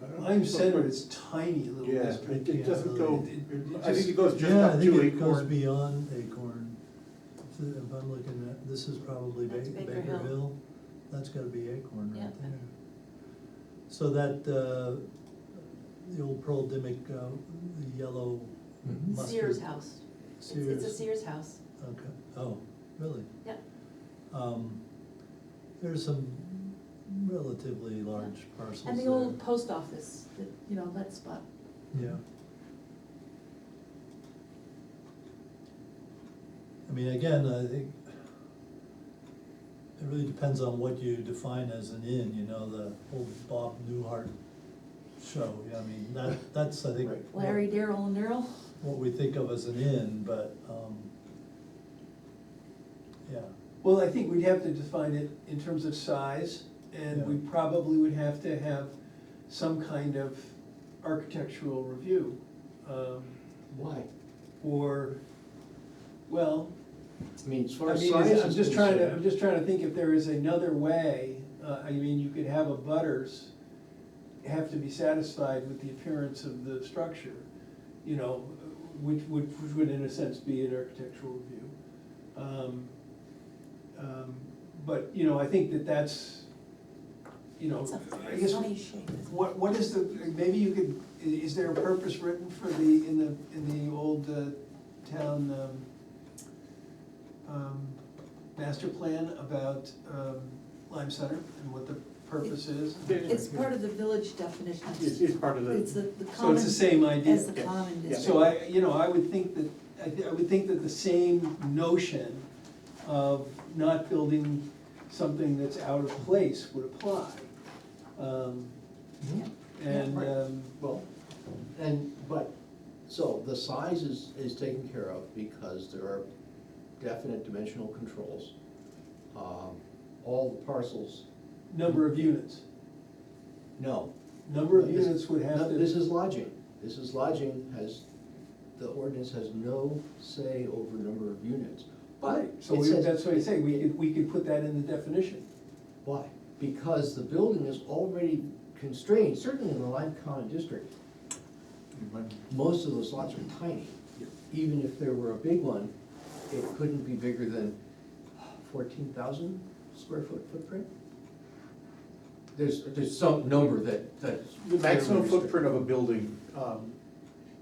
I don't Lyme think it goes Center right- is tiny little Yeah, district. it doesn't go, It I think just- it goes just Yeah, I up think to it goes Acorn. beyond Acorn. If I'm looking at, this is probably That's Baker Baker Hill. Hill. That's gotta be Acorn Yeah. right there. So that, the old Pearl Dimick, the yellow Mhm. mustard. Sears house. It's a Sears. Sears house. Okay, oh, really? Yep. There's some relatively large parcels And the there. old post office, that spot. Yeah. I mean, again, I think it really depends on what you define as an inn, you know, the old Bob Newhart show. I mean, that's, I think, Right. Larry, Daryl, and Earl. what we think of as an inn, but, yeah. Well, I think we'd have to define it in terms of size, and we Yeah. probably would have to have some kind of architectural review. Why? Or, well, I mean, as far I as mean, size is I'm just trying concerned. to think if there is another way. I mean, you could have butters have to be satisfied with the appearance of the structure, you know, which would in a sense be an architectural review. But, you know, I think that's, you know, It's a I guess, funny shape. isn't it? what is the, maybe you could, is there a purpose written for in the old town master plan about Lyme Center and what the purposes. It's part of the village definition. It's part of It's the, the So common. it's the same idea. As the Yeah. common Yeah. district. So I would think that, I would think that the same notion of not building something that's out of place would apply. Yeah. And, Right. Well, so the size is taken care of because there are definite dimensional controls. All the parcels, number of units, no. number of This- units would have no, to. This is lodging, the ordinance has no say over number of units. But Right, so it we- says- that's what I say, we could put that in the definition. Why? Because the building is already constrained, certainly in the Lyme Common District, most of those lots are tiny. Even if there were a big one, it couldn't be bigger than 14,000 square foot footprint? There's some number that's. the maximum fairly footprint of a building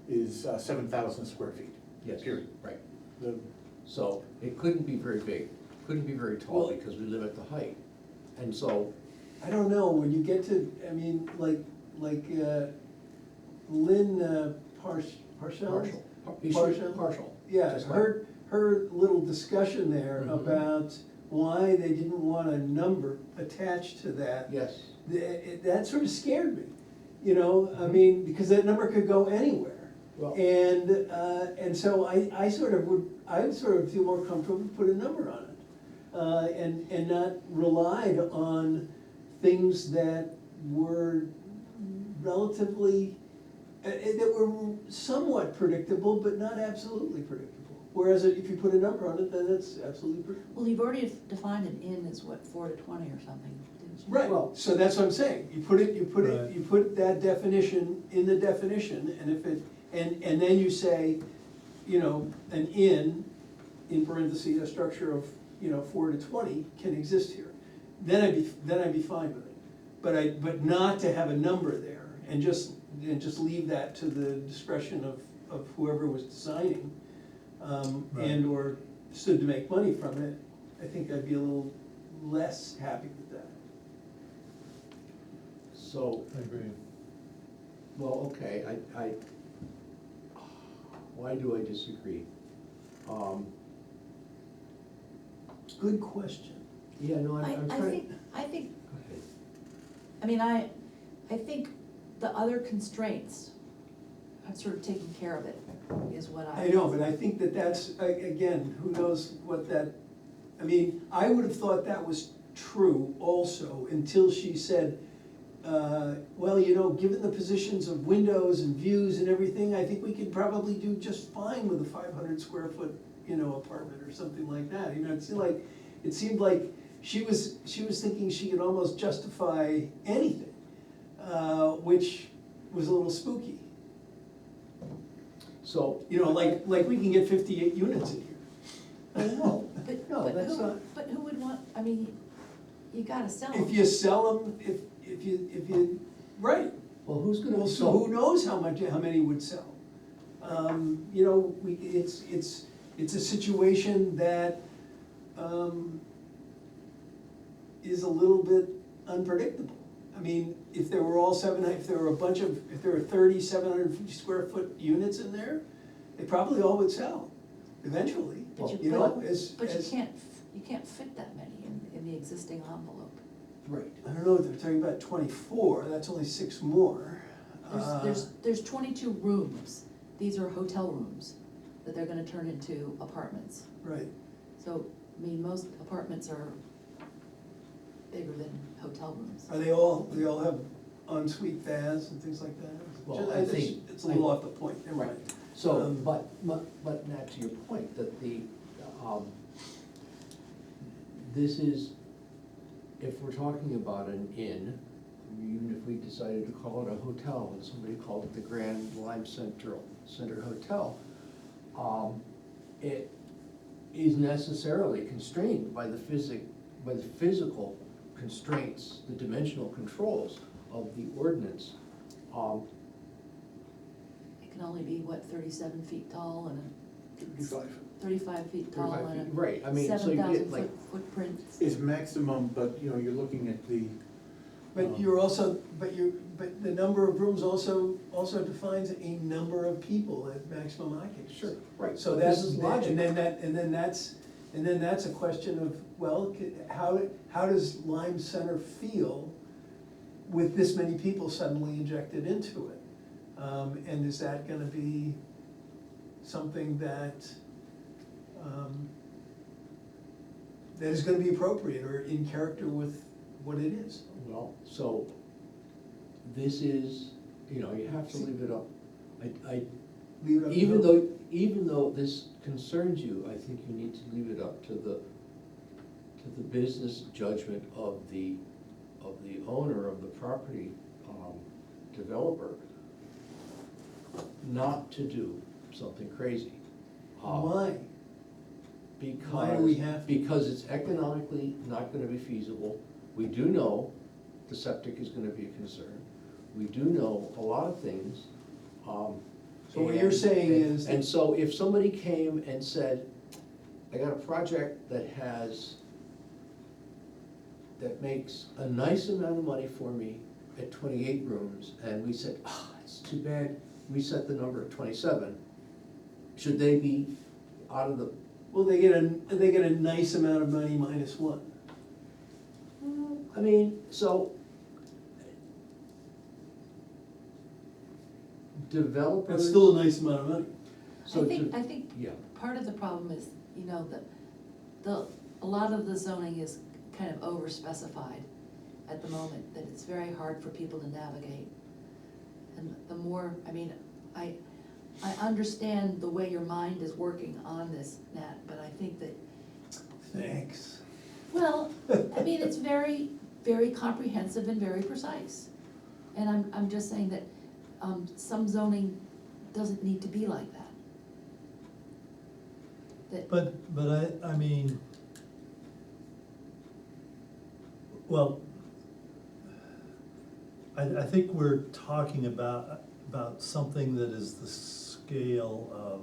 is 7,000 square feet. Yes, Period. right. The, So it couldn't be very big, couldn't be very tall Well- because we live at the height. And so, I don't know, when you get to, I mean, Lynn Parshall? partial. Yeah, Just like- her little discussion there Mhm. about why they didn't want a number attached to that. Yes, That sort of scared me, you know, I mean, because that number could go anywhere. well, And so I would sort of feel more comfortable to put a number on it. And not relied on things that were relatively, that were somewhat predictable, but not absolutely predictable. Whereas if you put a number on it, then it's absolutely predictable. Well, you've already defined an inn as what, 4 to 20 or something, didn't you? Right, Well- so that's what I'm saying, you put Right. you put that definition in the definition, and if it, and then you say, you know, an inn, in parentheses, a structure of, 4 to 20 can exist here. Then I'd be fine with it, but not to have a number there, and just leave that to the discretion of whoever was designing, Right. and or stood to make money from it. I think I'd be a little less happy with that. so, I agree. well, okay, why do I disagree? Good question. Yeah, no, I'm I trying. think, Go ahead. I mean, I think the other constraints have sort of taken care of it, is what I. I know, but I think that's, again, who knows what that, I mean, I would have thought that was true also until she said, well, given the positions of windows and views and everything, I think we could probably do just fine with a 500 square foot, apartment or something like that. It seemed like she was thinking she could almost justify anything, which was a little spooky. So. Like we can get 58 units in here. No, But, no, but that's who, not, but who would want, I mean, you gotta sell them. If you sell them, if you, right, well, who's gonna, well, so who knows how many would sell? It's a situation that, is a little bit unpredictable. I mean, if there were 30, 750 square foot units in there, they probably all would sell eventually, But you know, as. But you can't fit that many in the existing envelope. right, I don't know, they're talking about 24, that's only 6 more. There's 22 rooms, these are hotel rooms, that they're gonna turn into apartments. Right, So, I mean, most apartments are bigger than hotel rooms. they all have ensuite baths and things like that? Well, I think- It's a little off the point, never mind. so, but Nat, to your point, that this is, if we're talking about an inn, even if we decided to call it a hotel, and somebody called it the Grand Lyme Center Hotel, it is necessarily constrained by the physical constraints, the dimensional controls of the ordinance. It can only be, 37 feet tall and 35 35 feet tall 35 and feet, right, I mean, so you 7,000 get like, foot footprint. is maximum, but you're looking at the But you're also, but the number of rooms also defines a number of people at maximum occupancy. Sure, right. So This that's, is logic. and then that's a question of, well, how does Lyme Center feel with this many people suddenly injected into it? And is that gonna be something that, that is gonna be appropriate or in character with what it is? Well, so this is, you know, you have to leave it up. I, Leave it up to even though this concerns you, I think you need to leave it up to the business judgment of the owner of the property, developer, not to do something crazy. Why? Because. Why do we have to? Because it's economically not gonna be feasible. We do know the septic is gonna be a concern. We do know a lot of things. So what you're saying is And that- so if somebody came and said, I got a project that makes a nice amount of money for me at 28 rooms, and we said, it's too bad, we set the number at 27, should they be out of the? well, they get a nice amount of money minus one. I mean, so developers. That's still a nice amount of money. So I think yeah. part of the problem is, you know, a lot of the zoning is kind of over-specified at the moment, that it's very hard for people to navigate. And the more, I mean, I understand the way your mind is working on this, Nat, but I think that, Thanks. well, I mean, it's very, very comprehensive and very precise. And I'm just saying that, some zoning doesn't need to be like that. But I mean, well, I think we're talking about something that is the scale of,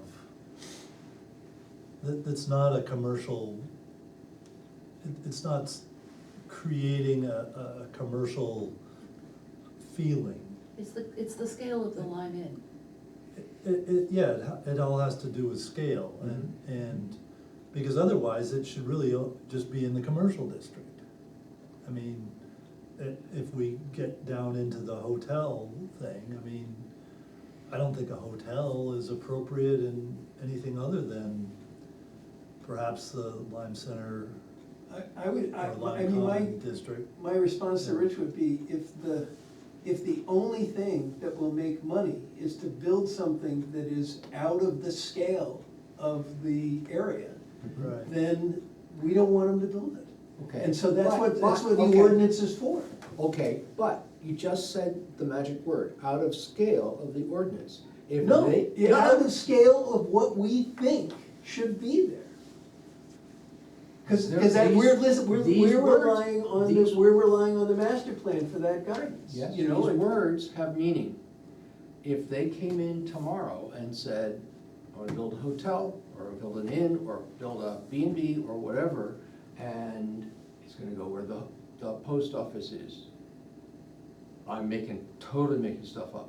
that's not a commercial, it's not creating a commercial feeling. It's the scale of the Lyme Inn. Yeah, it all has to do with scale, and, because otherwise it should really just be in the commercial district. I mean, if we get down into the hotel thing, I mean, I don't think a hotel is appropriate in anything other than perhaps the Lyme Center I would, or I Lyme mean, Common District. my response to Rich would be, if the only thing that will make money is to build something that is out of the scale of the area, Right. then we don't want them to build it. Okay. And so that's what okay. the ordinance is for. Okay, but you just said the magic word, out of scale of the ordinance. If No, they- out of the scale of what we think should be there. Cause that, these words- we're relying on the master plan for that guidance, Yes, you know? these and- words have meaning. If they came in tomorrow and said, I wanna build a hotel, or build an inn, or build a B&B, or whatever, and it's gonna go where the post office is. I'm totally making stuff up.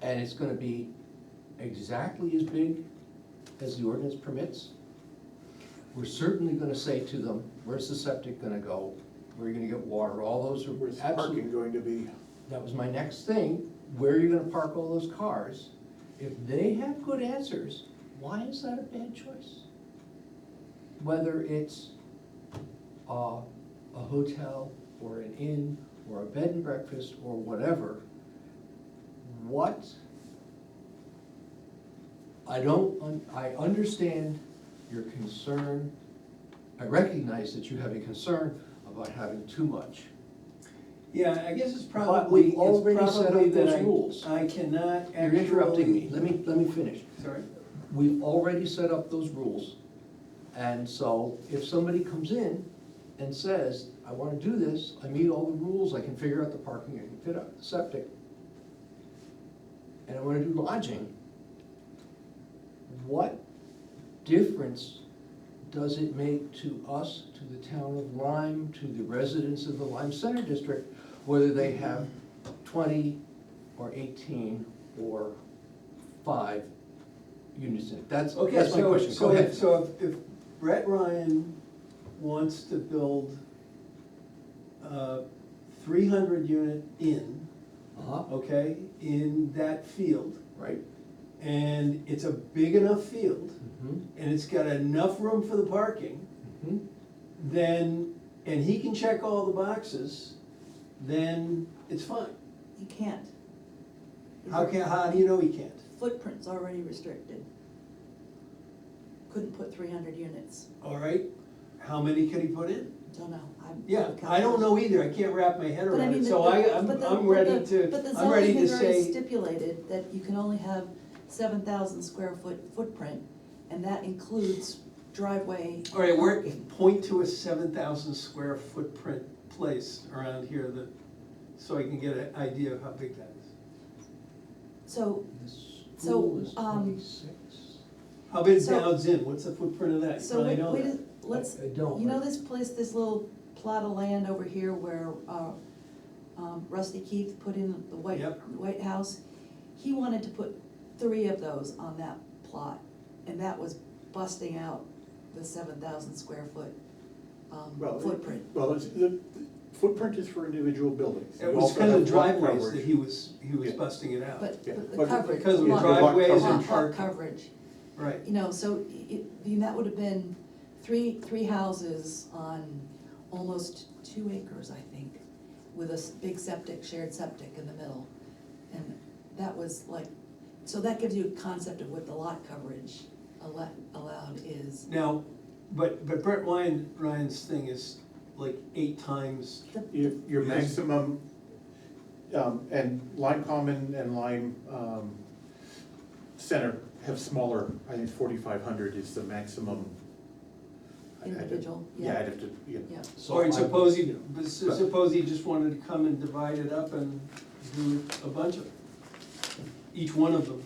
And it's gonna be exactly as big as the ordinance permits. We're certainly gonna say to them, where's the septic gonna go? Where are you gonna get water? All those are Where's the absolutely. parking going to be? That was my next thing, where are you gonna park all those cars? If they have good answers, why is that a bad choice? Whether it's a hotel, or an inn, or a bed and breakfast, or whatever, I understand your concern, I recognize that you have a concern about having too much. Yeah, I guess it's But probably, we've already set up that those rules. I cannot actually. You're interrupting me, let me finish. Sorry. We've already set up those rules, and so if somebody comes in and says, I wanna do this, I meet all the rules, I can figure out the parking, I can fit out the septic, and I wanna do lodging, what difference does it make to us, to the town of Lyme, to the residents of the Lyme Center District, whether they have 20 or 18 or 5 units in it? That's my question, go ahead. So if Brett Ryan wants to build 300 unit in, Uh-huh, okay, in that field, right. and it's a big enough field, Mhm, and it's got enough room for the parking, mhm. then, and he can check all the boxes, then it's fine. You can't. How do you know he can't? Footprint's already restricted. Couldn't put 300 units, All right, how many could he put in? don't know. Yeah, I don't know either, I can't wrap my head But I around mean, it, so I'm but ready to, But the I'm ready zoning to has already say, stipulated that you can only have 7,000 square foot footprint, and that includes driveway all right, we're, parking. point to a 7,000 square footprint place around here that, so I can get an idea of how big that is. So, The So, school is um, 26. How big is So- Dowd's Inn, what's the footprint of that? You so probably wait, know wait, that. let's, I don't, you know but- this place, this little plot of land over here where, Rusty Keith put in the Yep. White House? He wanted to put 3 of those on that plot, and that was busting out the 7,000 square foot, footprint. Well, the footprint is for individual buildings. It You was also kind of have the lot driveways coverage. that he was Yeah. busting it out. But Yeah, the but coverage. because of Yeah, the the lot driveways and coverage. parking. Coverage, Right, you know, so that would have been three houses on almost 2 acres, I think, with a big septic, shared septic in the middle. And that was like, so that gives you a concept of what the lot coverage allowed is. now, but Brett Ryan's thing is like 8 times, Your maximum, and Lyme Common and Lyme Center have smaller, I think 4,500 is the maximum. I'd have to- Individual, Yeah, yeah. I'd have to, yeah. Yeah, So or I- suppose he just wanted to come and divide it up and do a bunch of it. Each one of them,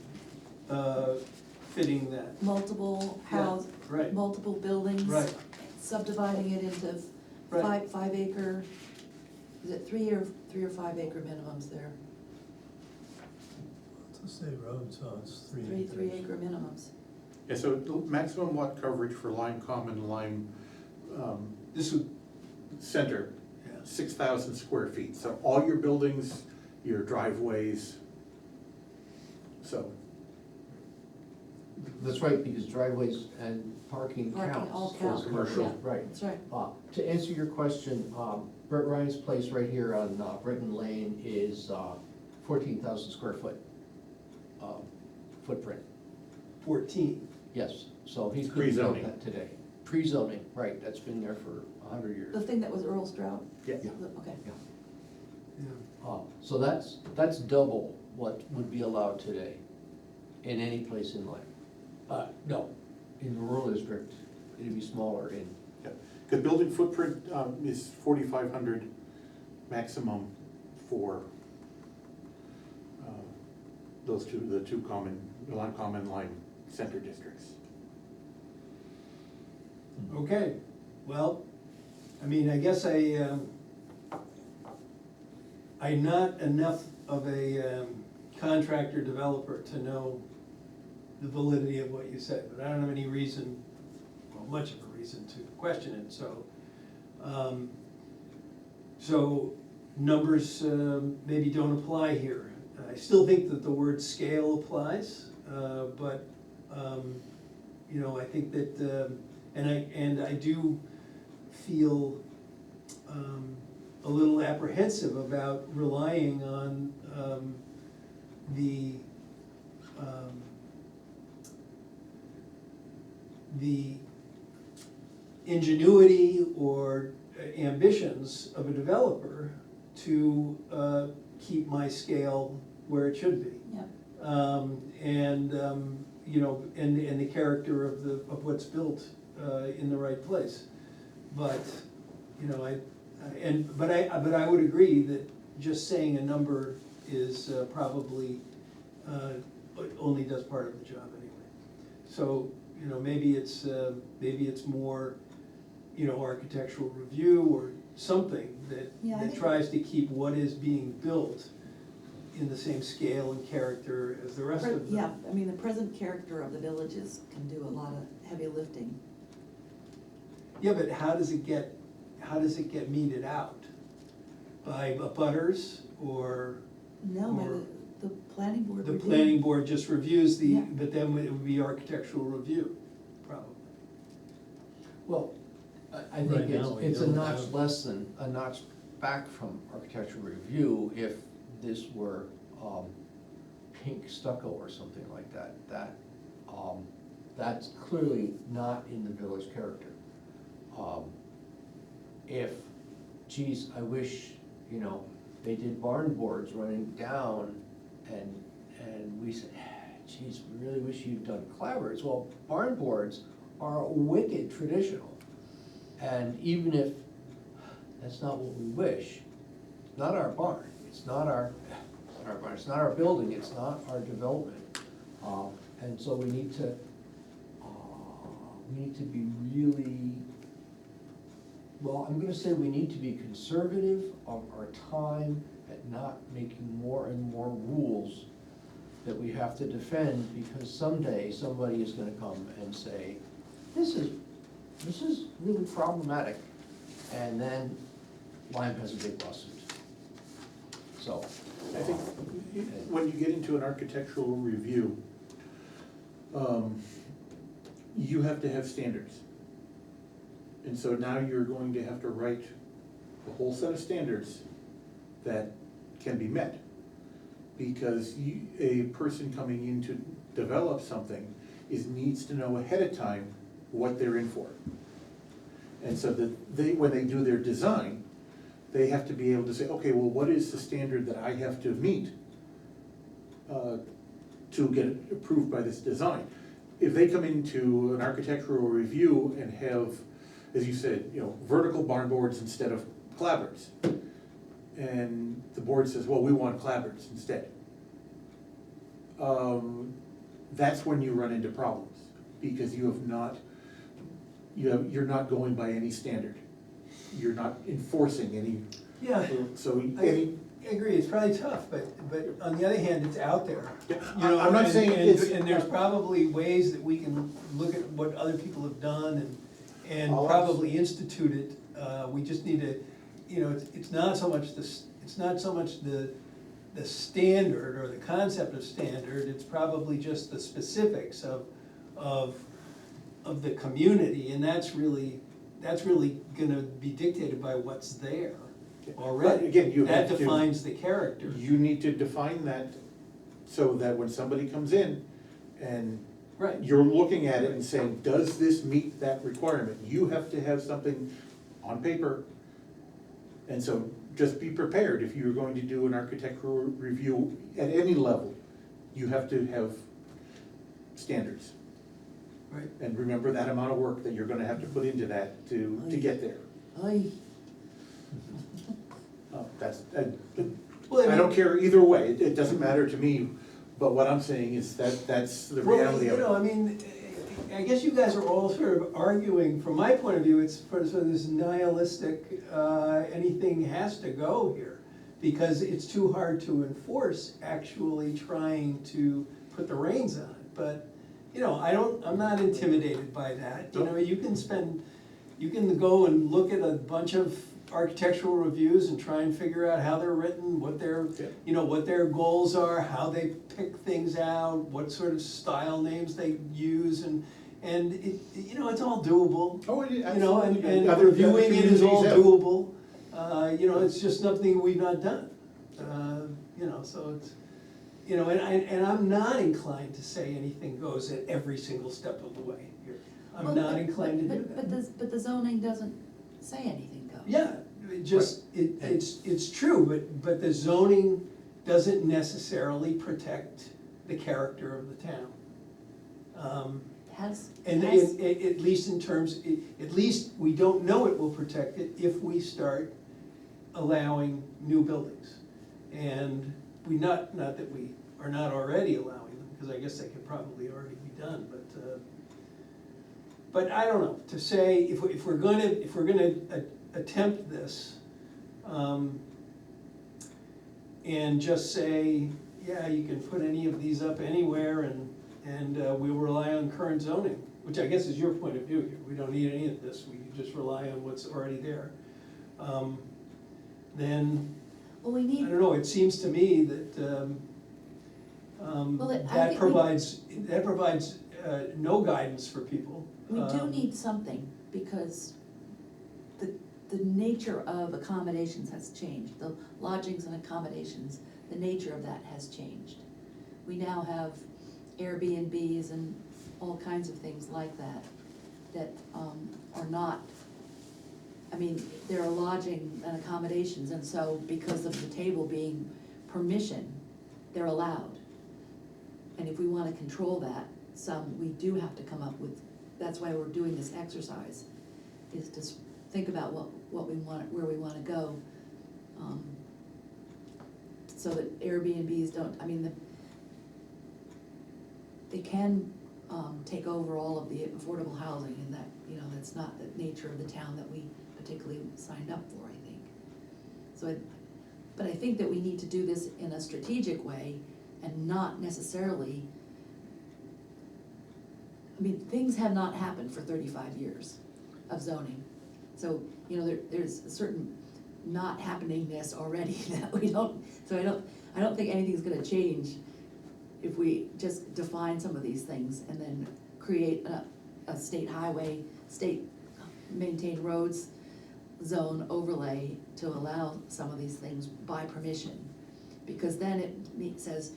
fitting that, multiple Yeah, right. multiple buildings. Right. Subdividing it into Right. 5 acre, is it 3 or 5 acre minimums there? It's a state road, so it's 3 acres. 3 acre minimums. Yeah, so the maximum lot coverage for Lyme Common, Lyme this would, Center, yeah. 6,000 square feet. So all your buildings, your driveways, so. That's right, because driveways and parking Parking counts. all for count, commercial, yeah. right. That's right. To answer your question, Brett Ryan's place right here on Britton Lane is 14,000 square foot footprint. 14. Yes, so he could build Pre-zoning. that today. Pre-zoning, right, that's been there for 100 years. The thing that was Earl Stroud? Yeah. Yeah. Okay. Yeah. Yeah. So that's double what would be allowed today in any place in Lyme. No, in the rural district, it'd be smaller in, Yeah, the building footprint is 4,500 maximum for those two, the two common, the Lyme Common, Lyme Center districts. Okay, well, I mean, I guess I'm not enough of a contractor developer to know the validity of what you say, but I don't have any reason, well, much of a reason to question it, so. So numbers maybe don't apply here. I still think that the word scale applies, but, you know, I think that, and I do feel a little apprehensive about relying on the ingenuity or ambitions of a developer to keep my scale where it should be. Yeah. You know, and the character of what's built in the right place. But, you know, but I would agree that just saying a number is probably only does part of the job anyway. So you know, maybe it's more, you know, architectural review or something Yeah, I that think- tries to keep what is being built in the same scale and character as the rest of them. Yeah, I mean, the present character of the villages can do a lot of heavy lifting. Yeah, but how does it get meted out? By butters or No, by Or the planning board. the review. planning board just reviews the, Yeah. but then it would be architectural review, probably. Well, I Right think now, we it's a don't notch have- less than, a notch back from architectural review if this were, pink stucco or something like that. That's clearly not in the village character. If, geez, I wish, you know, they did barn boards running down and we said, geez, we really wish you'd done clapboards. Well, barn boards are wicked traditional. And even if that's not what we wish, it's not our barn, it's not our barn, it's not our building, it's not our development. And so we need to be really, well, I'm gonna say we need to be conservative of our time at not making more and more rules that we have to defend, because someday somebody is gonna come and say, this is really problematic, and then Lyme has a big lawsuit. So. I think when you get into an architectural review, you have to have standards. And so now you're going to have to write a whole set of standards that can be met. Because a person coming in to develop something needs to know ahead of time what they're in for. And so that when they do their design, they have to be able to say, okay, well, what is the standard that I have to meet to get it approved by this design? If they come into an architectural review and have, as you said, you know, vertical barn boards instead of clapboards, and the board says, well, we want clapboards instead, that's when you run into problems, because you're not going by any standard. You're not enforcing any, Yeah, so I any, agree, it's probably tough, but on the other hand, it's out there. Yeah, You know, I'm not saying and it's- And there's probably ways that we can look at what other people have done and All probably institute it. We just need to, you know, it's not so much the standard or the concept of standard, it's probably just the specifics of the community, and that's really gonna be dictated by what's there already. But again, you That have to- defines the character. you need to define that so that when somebody comes in and Right. you're looking at it and saying, does this meet that requirement? You have to have something on paper. And so just be prepared, if you're going to do an architectural review at any level, you have to have standards. Right. And remember that amount of work that you're gonna have to put into that to get there. Well, I don't care either way, it doesn't matter to me, but what I'm saying is that's the Well, reality of you know, I it. mean, I guess you guys are all sort of arguing, from my point of view, it's sort of this nihilistic, anything has to go here. Because it's too hard to enforce, actually trying to put the reins on it. But, you know, I'm not intimidated by that. You know, you can go and look at a bunch of architectural reviews and try and figure out how they're written, what their, Yeah. you know, what their goals are, how they pick things out, what sort of style names they use, and it, you know, it's all doable. Oh, it is, You know, absolutely. and Other reviewing it is all communities have. doable. You know, it's just something we've not done. You know, so it's, you know, and I'm not inclined to say anything goes at every single step of the way here. I'm Well, not but- inclined to do but- that. But the zoning doesn't say anything goes. Yeah, it's true, but the zoning doesn't necessarily protect the character of the town. And at least in terms, at least we don't know it will protect it if we start allowing new buildings. And not that we are not already allowing them, because I guess they could probably already be done, But I don't know, to say, if we're gonna attempt this, and just say, yeah, you can put any of these up anywhere and we'll rely on current zoning, which I guess is your point of view here, we don't need any of this, we can just rely on what's already there. Then, Well, we I need, don't know, it seems to me that, Well, I that think provides no guidance for people. we do need something, because the nature of accommodations has changed. The lodgings and accommodations, the nature of that has changed. We now have Airbnbs and all kinds of things like that, that are not, I mean, there are lodging and accommodations, and so because of the table being permission, they're allowed. And if we wanna control that some, we do have to come up with, that's why we're doing this exercise, is to think about what we want, where we wanna go. So that Airbnbs don't, I mean, they can take over all of the affordable housing, and that, you know, that's not the nature of the town that we particularly signed up for, I think. So, but I think that we need to do this in a strategic way and not necessarily, I mean, things have not happened for 35 years of zoning. So, you know, there's a certain not happeningness already that we don't, so I don't think anything's gonna change if we just define some of these things and then create a state highway, state maintained roads zone overlay to allow some of these things by permission. Because then it says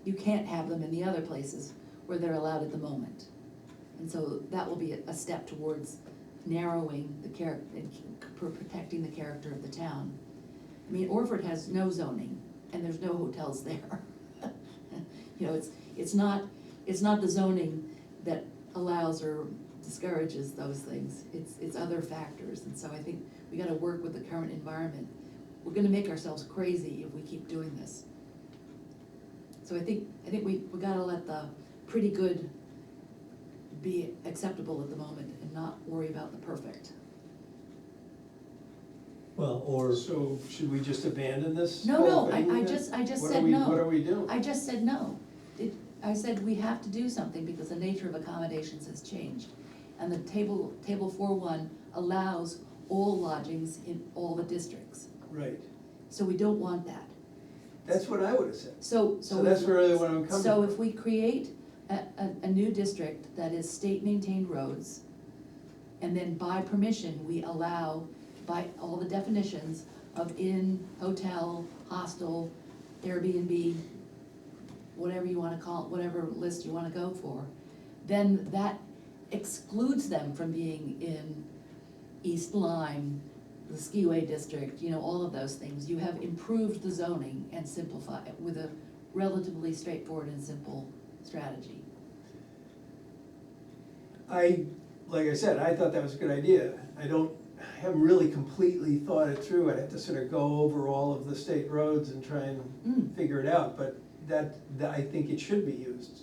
you can't have them in the other places where they're allowed at the moment. And so that will be a step towards narrowing the character, and protecting the character of the town. I mean, Orford has no zoning, and there's no hotels there. You know, it's not the zoning that allows or discourages those things, it's other factors, and so I think we gotta work with the current environment. We're gonna make ourselves crazy if we keep doing this. So I think we gotta let the pretty good be acceptable at the moment and not worry about the perfect. Well, or, So should we just abandon this No, whole no, thing I then? just What said are we- no. What are we doing? I just said no. I said we have to do something because the nature of accommodations has changed. And the table 4.1 allows all lodgings in all the districts. Right, So we don't want that. that's what I would've said. So that's really what I'm coming So from. if we create a new district that is state-maintained roads, and then by permission, we allow by all the definitions of inn, hotel, hostel, Airbnb, whatever you wanna call it, whatever list you wanna go for, then that excludes them from being in East Lyme, the skiway district, you know, all of those things. You have improved the zoning and simplified it with a relatively straightforward and simple strategy. Like I said, I thought that was a good idea. I haven't really completely thought it through. I'd have to sort of go over all of the state roads and try and figure it out, but that I think it should be used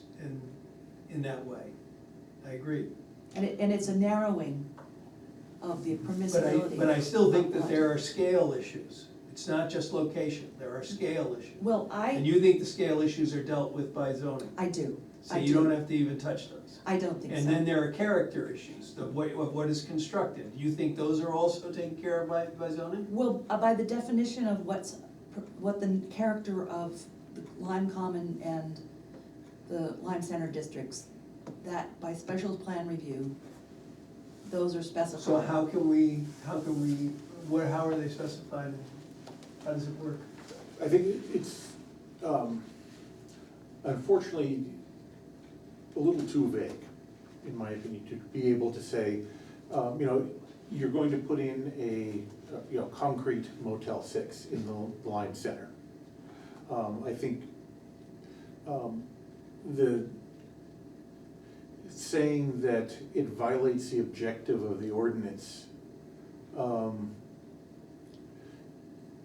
in that way. I agree. And it's a narrowing of the permissibility. But I still think that of there are lodging. scale issues. It's not just location, there are scale issues. Well, And you think the scale issues are dealt with by zoning, I do. so I you do. don't have to even touch those. I don't think so. And then there are character issues, what is constructed. Do you think those are also taken care of by zoning? Well, by the definition of what the character of the Lyme Common and the Lyme Center districts, that by special plan review, those are specified. So how are they specified? How does it work? I think it's, unfortunately, a little too vague, in my opinion, to be able to say, you know, you're going to put in a, you know, concrete Motel 6 in the Lyme Center. I think, the saying that it violates the objective of the ordinance,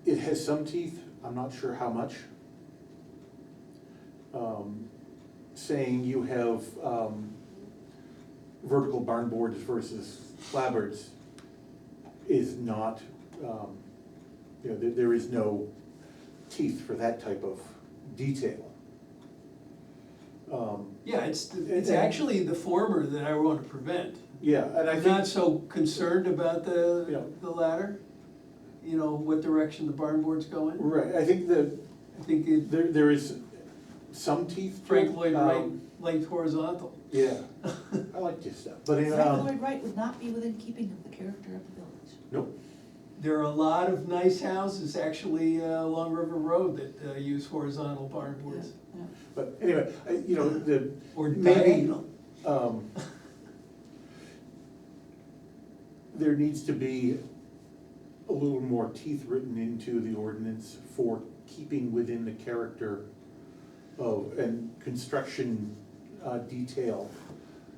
it has some teeth, I'm not sure how much. Saying you have, vertical barn boards versus clapboards is not, there is no teeth for that type of detail. Yeah, it's actually the former that I want to prevent. Yeah, and I I'm think. not so concerned about Yeah. the latter, what direction the barn board's going. Right, I think that I think it, there is some teeth. to Frank it. Lloyd Wright liked horizontal. Yeah, I like this stuff, but in, Frank Lloyd Wright would not be within keeping of the character of the village. nope, There are a lot of nice houses actually along River Road that use horizontal barn boards. Yeah. but anyway, the. Or maybe, diagonal. There needs to be a little more teeth written into the ordinance for keeping within the character of, and construction detail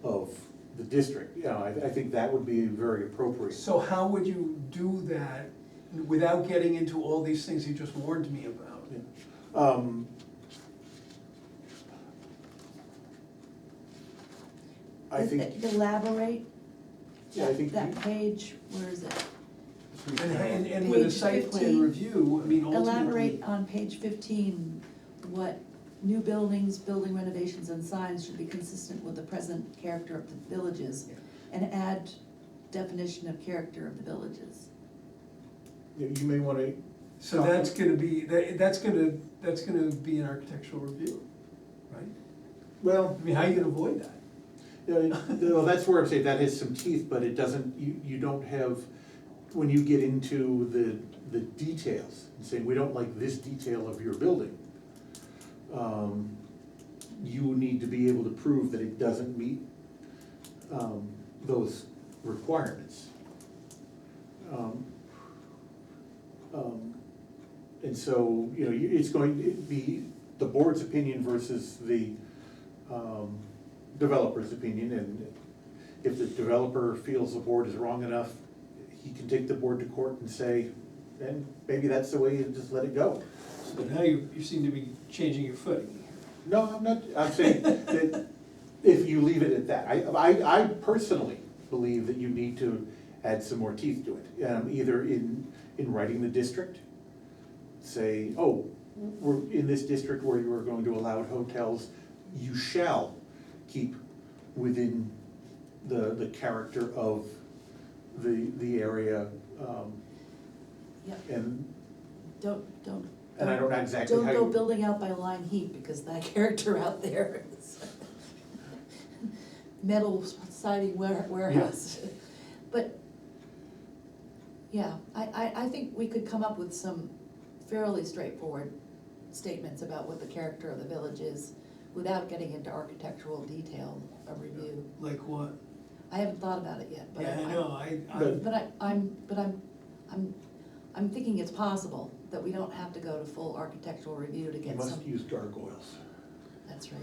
of the district. I think that would be very appropriate. So how would you do that without getting into all these things you just warned me about? I think, Elaborate, yeah, I think. that page, where is it? And with a Page site plan 15. review, I mean, ultimately. Elaborate on page 15, what new buildings, building renovations and signs should be consistent with the present character of the villages, and add definition of character of the villages. You may wanna. So that's gonna be, that's gonna be an architectural review, right? Well, I mean, how are you gonna avoid that? well, that's where I'm saying that has some teeth, but it doesn't, you don't have, when you get into the details, and saying, we don't like this detail of your building, you need to be able to prove that it doesn't meet, those requirements. And so, it's going to be the board's opinion versus the, developer's opinion, and if the developer feels the board is wrong enough, he can take the board to court and say, and maybe that's the way you just let it go. So now you seem to be changing your footing here. No, I'm not, I'm saying that if you leave it at that, I personally believe that you need to add some more teeth to it, either in writing the district, say, oh, we're in this district where you are going to allow hotels, you shall keep within the character of the area, Yep. and Don't. I don't know exactly how Don't go you. building out by Lyme Heap, because that character out there is metal siding warehouse. But, yeah, I think we could come up with some fairly straightforward statements about what the character of the village is, without getting into architectural detail of review. Like what? I haven't thought about it yet, but Yeah, I know, But- I'm thinking it's possible that we don't have to go to full architectural review to You get must some, use gargoyles. that's right.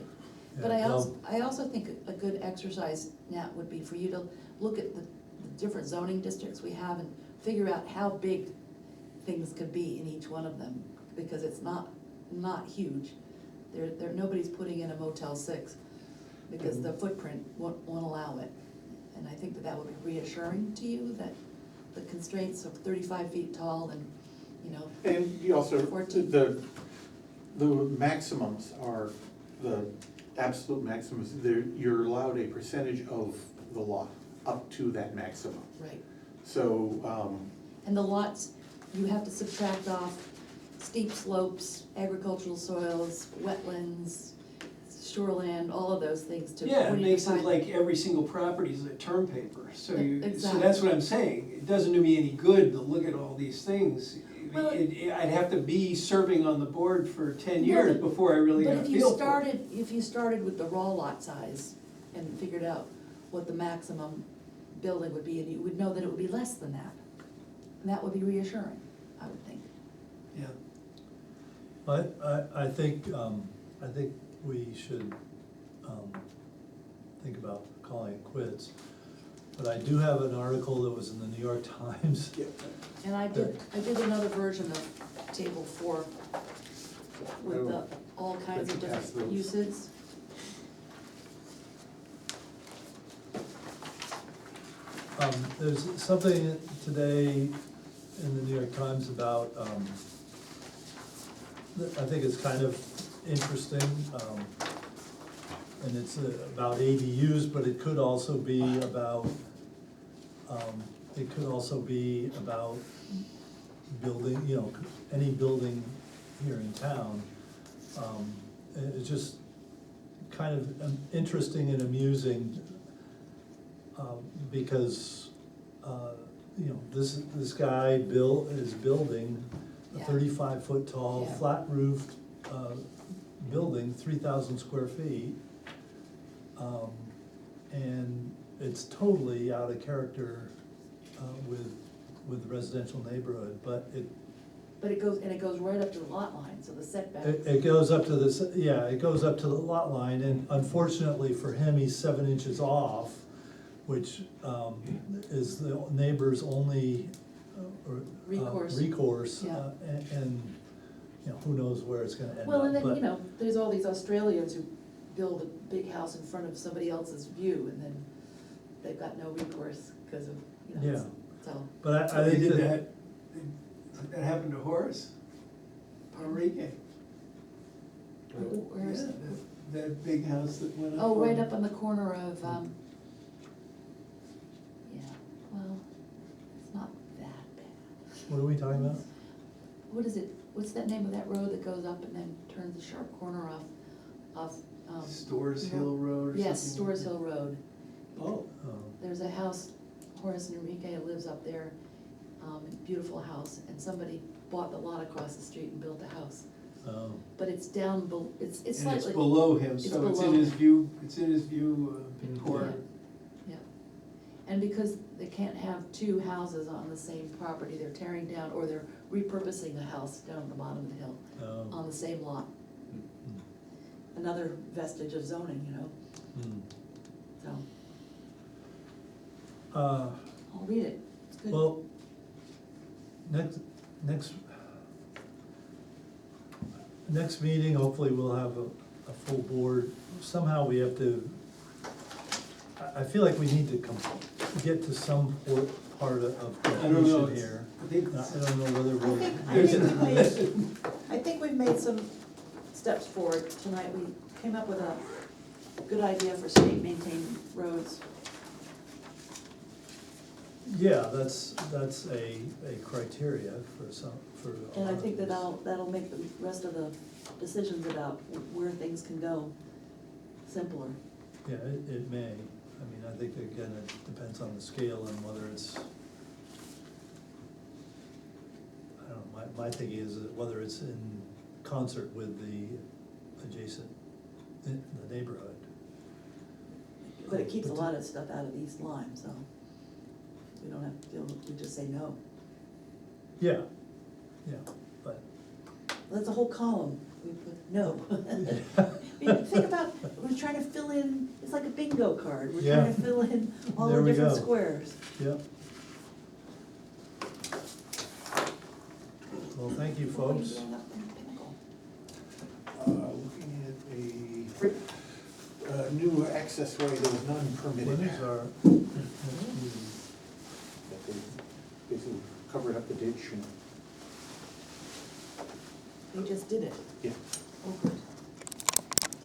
Yeah, But well- I also think a good exercise, Nat, would be for you to look at the different zoning districts we have and figure out how big things could be in each one of them, because it's not huge. Nobody's putting in a Motel 6, because the footprint won't allow it. And I think that would be reassuring to you, that the constraints of 35 feet tall and, And you also, 14. the maximums are, the absolute maximums, you're allowed a percentage of the lot up to that maximum. right. So, And the lots, you have to subtract off steep slopes, agricultural soils, wetlands, shoreland, all of those things to. yeah, it when you makes it define- like every single property is a term paper, so so Exactly. that's what I'm saying. It doesn't do me any good to look at all these things. Well, I'd have to be serving on the board for 10 No, years but- before I really got a But if feel for it. if you started with the raw lot size and figured out what the maximum building would be, and you would know that it would be less than that, and that would be reassuring, I would think. Yeah, I think we should, think about calling it quits. But I do have an article that was in the New York Times. yeah, And I did another version of table 4 with the, all kinds of Let you pass different those. uses. There's something today in the New York Times about, I think it's kind of interesting, and it's about ADUs, but it could also be about, building, you know, any building here in town. It's just kind of interesting and amusing, because, you know, this guy is building a Yeah. 35-foot tall, Yeah. flat roofed, building, 3,000 square feet. And it's totally out of character, with the residential neighborhood, but But it goes right up to the lot line, so the setbacks. it goes up to this, yeah, it goes up to the lot line, and unfortunately for him, he's 7 inches off, which, is the neighbor's only, recourse, Yeah. and, you know, who knows where it's gonna end up, Well, and then, but- you know, there's all these Australians who build a big house in front of somebody else's view, and then they've got no recourse because of, you know, Yeah. so. But So I they think did that, that happened to Horace? Enrique? Where is Yeah, it? that big house that went up. Oh, right on- up on the corner of, yeah, well, it's not that bad. what are we talking about? What is it, what's that name of that road that goes up and then turns the sharp corner off, Stores Hill Road or something? yes, Stores Hill Road. Oh, There's a house, Horace and Enrique lives up there, beautiful house, and somebody bought the lot across the street and built a house. Oh, But it's down, it's and slightly. it's below him, it's so it's in below his him. view, it's in his view, Mhm. court. Yeah, and because they can't have two houses on the same property, they're tearing down, or they're repurposing a house down at the bottom of the hill on oh, the same lot. Another vestige of zoning, you know, hmm. so, Uh, I'll read it, it's good. well, next meeting, hopefully we'll have a full board. Somehow we have to, I feel like we need to get to some part of I don't know, completion it's- here. I think, I don't know whether we'll. I think we've made some steps forward tonight. We came up with a good idea for state maintained roads. Yeah, that's a criteria for some, for. a And I lot think of that'll make the rest of the decisions about where things can go simpler. this. Yeah, it may. I mean, I think again, it depends on the scale and whether it's, I don't know, my thinking is that whether it's in concert with the adjacent, the neighborhood. But it keeps a lot of stuff out of East Lyme, so we don't have to deal, we just say no. Yeah, but. That's a whole column, we put no. I mean, think about, we're trying to fill in, it's like a bingo card, we're trying to Yeah. fill in all There the we different go. squares. Yep. Well, thank you, What were you folks. doing up in Pinnacle? Looking at a new access way that was non-permitted. When is our next meeting? That they basically covered up the ditch and, They just did it, yeah. oh good.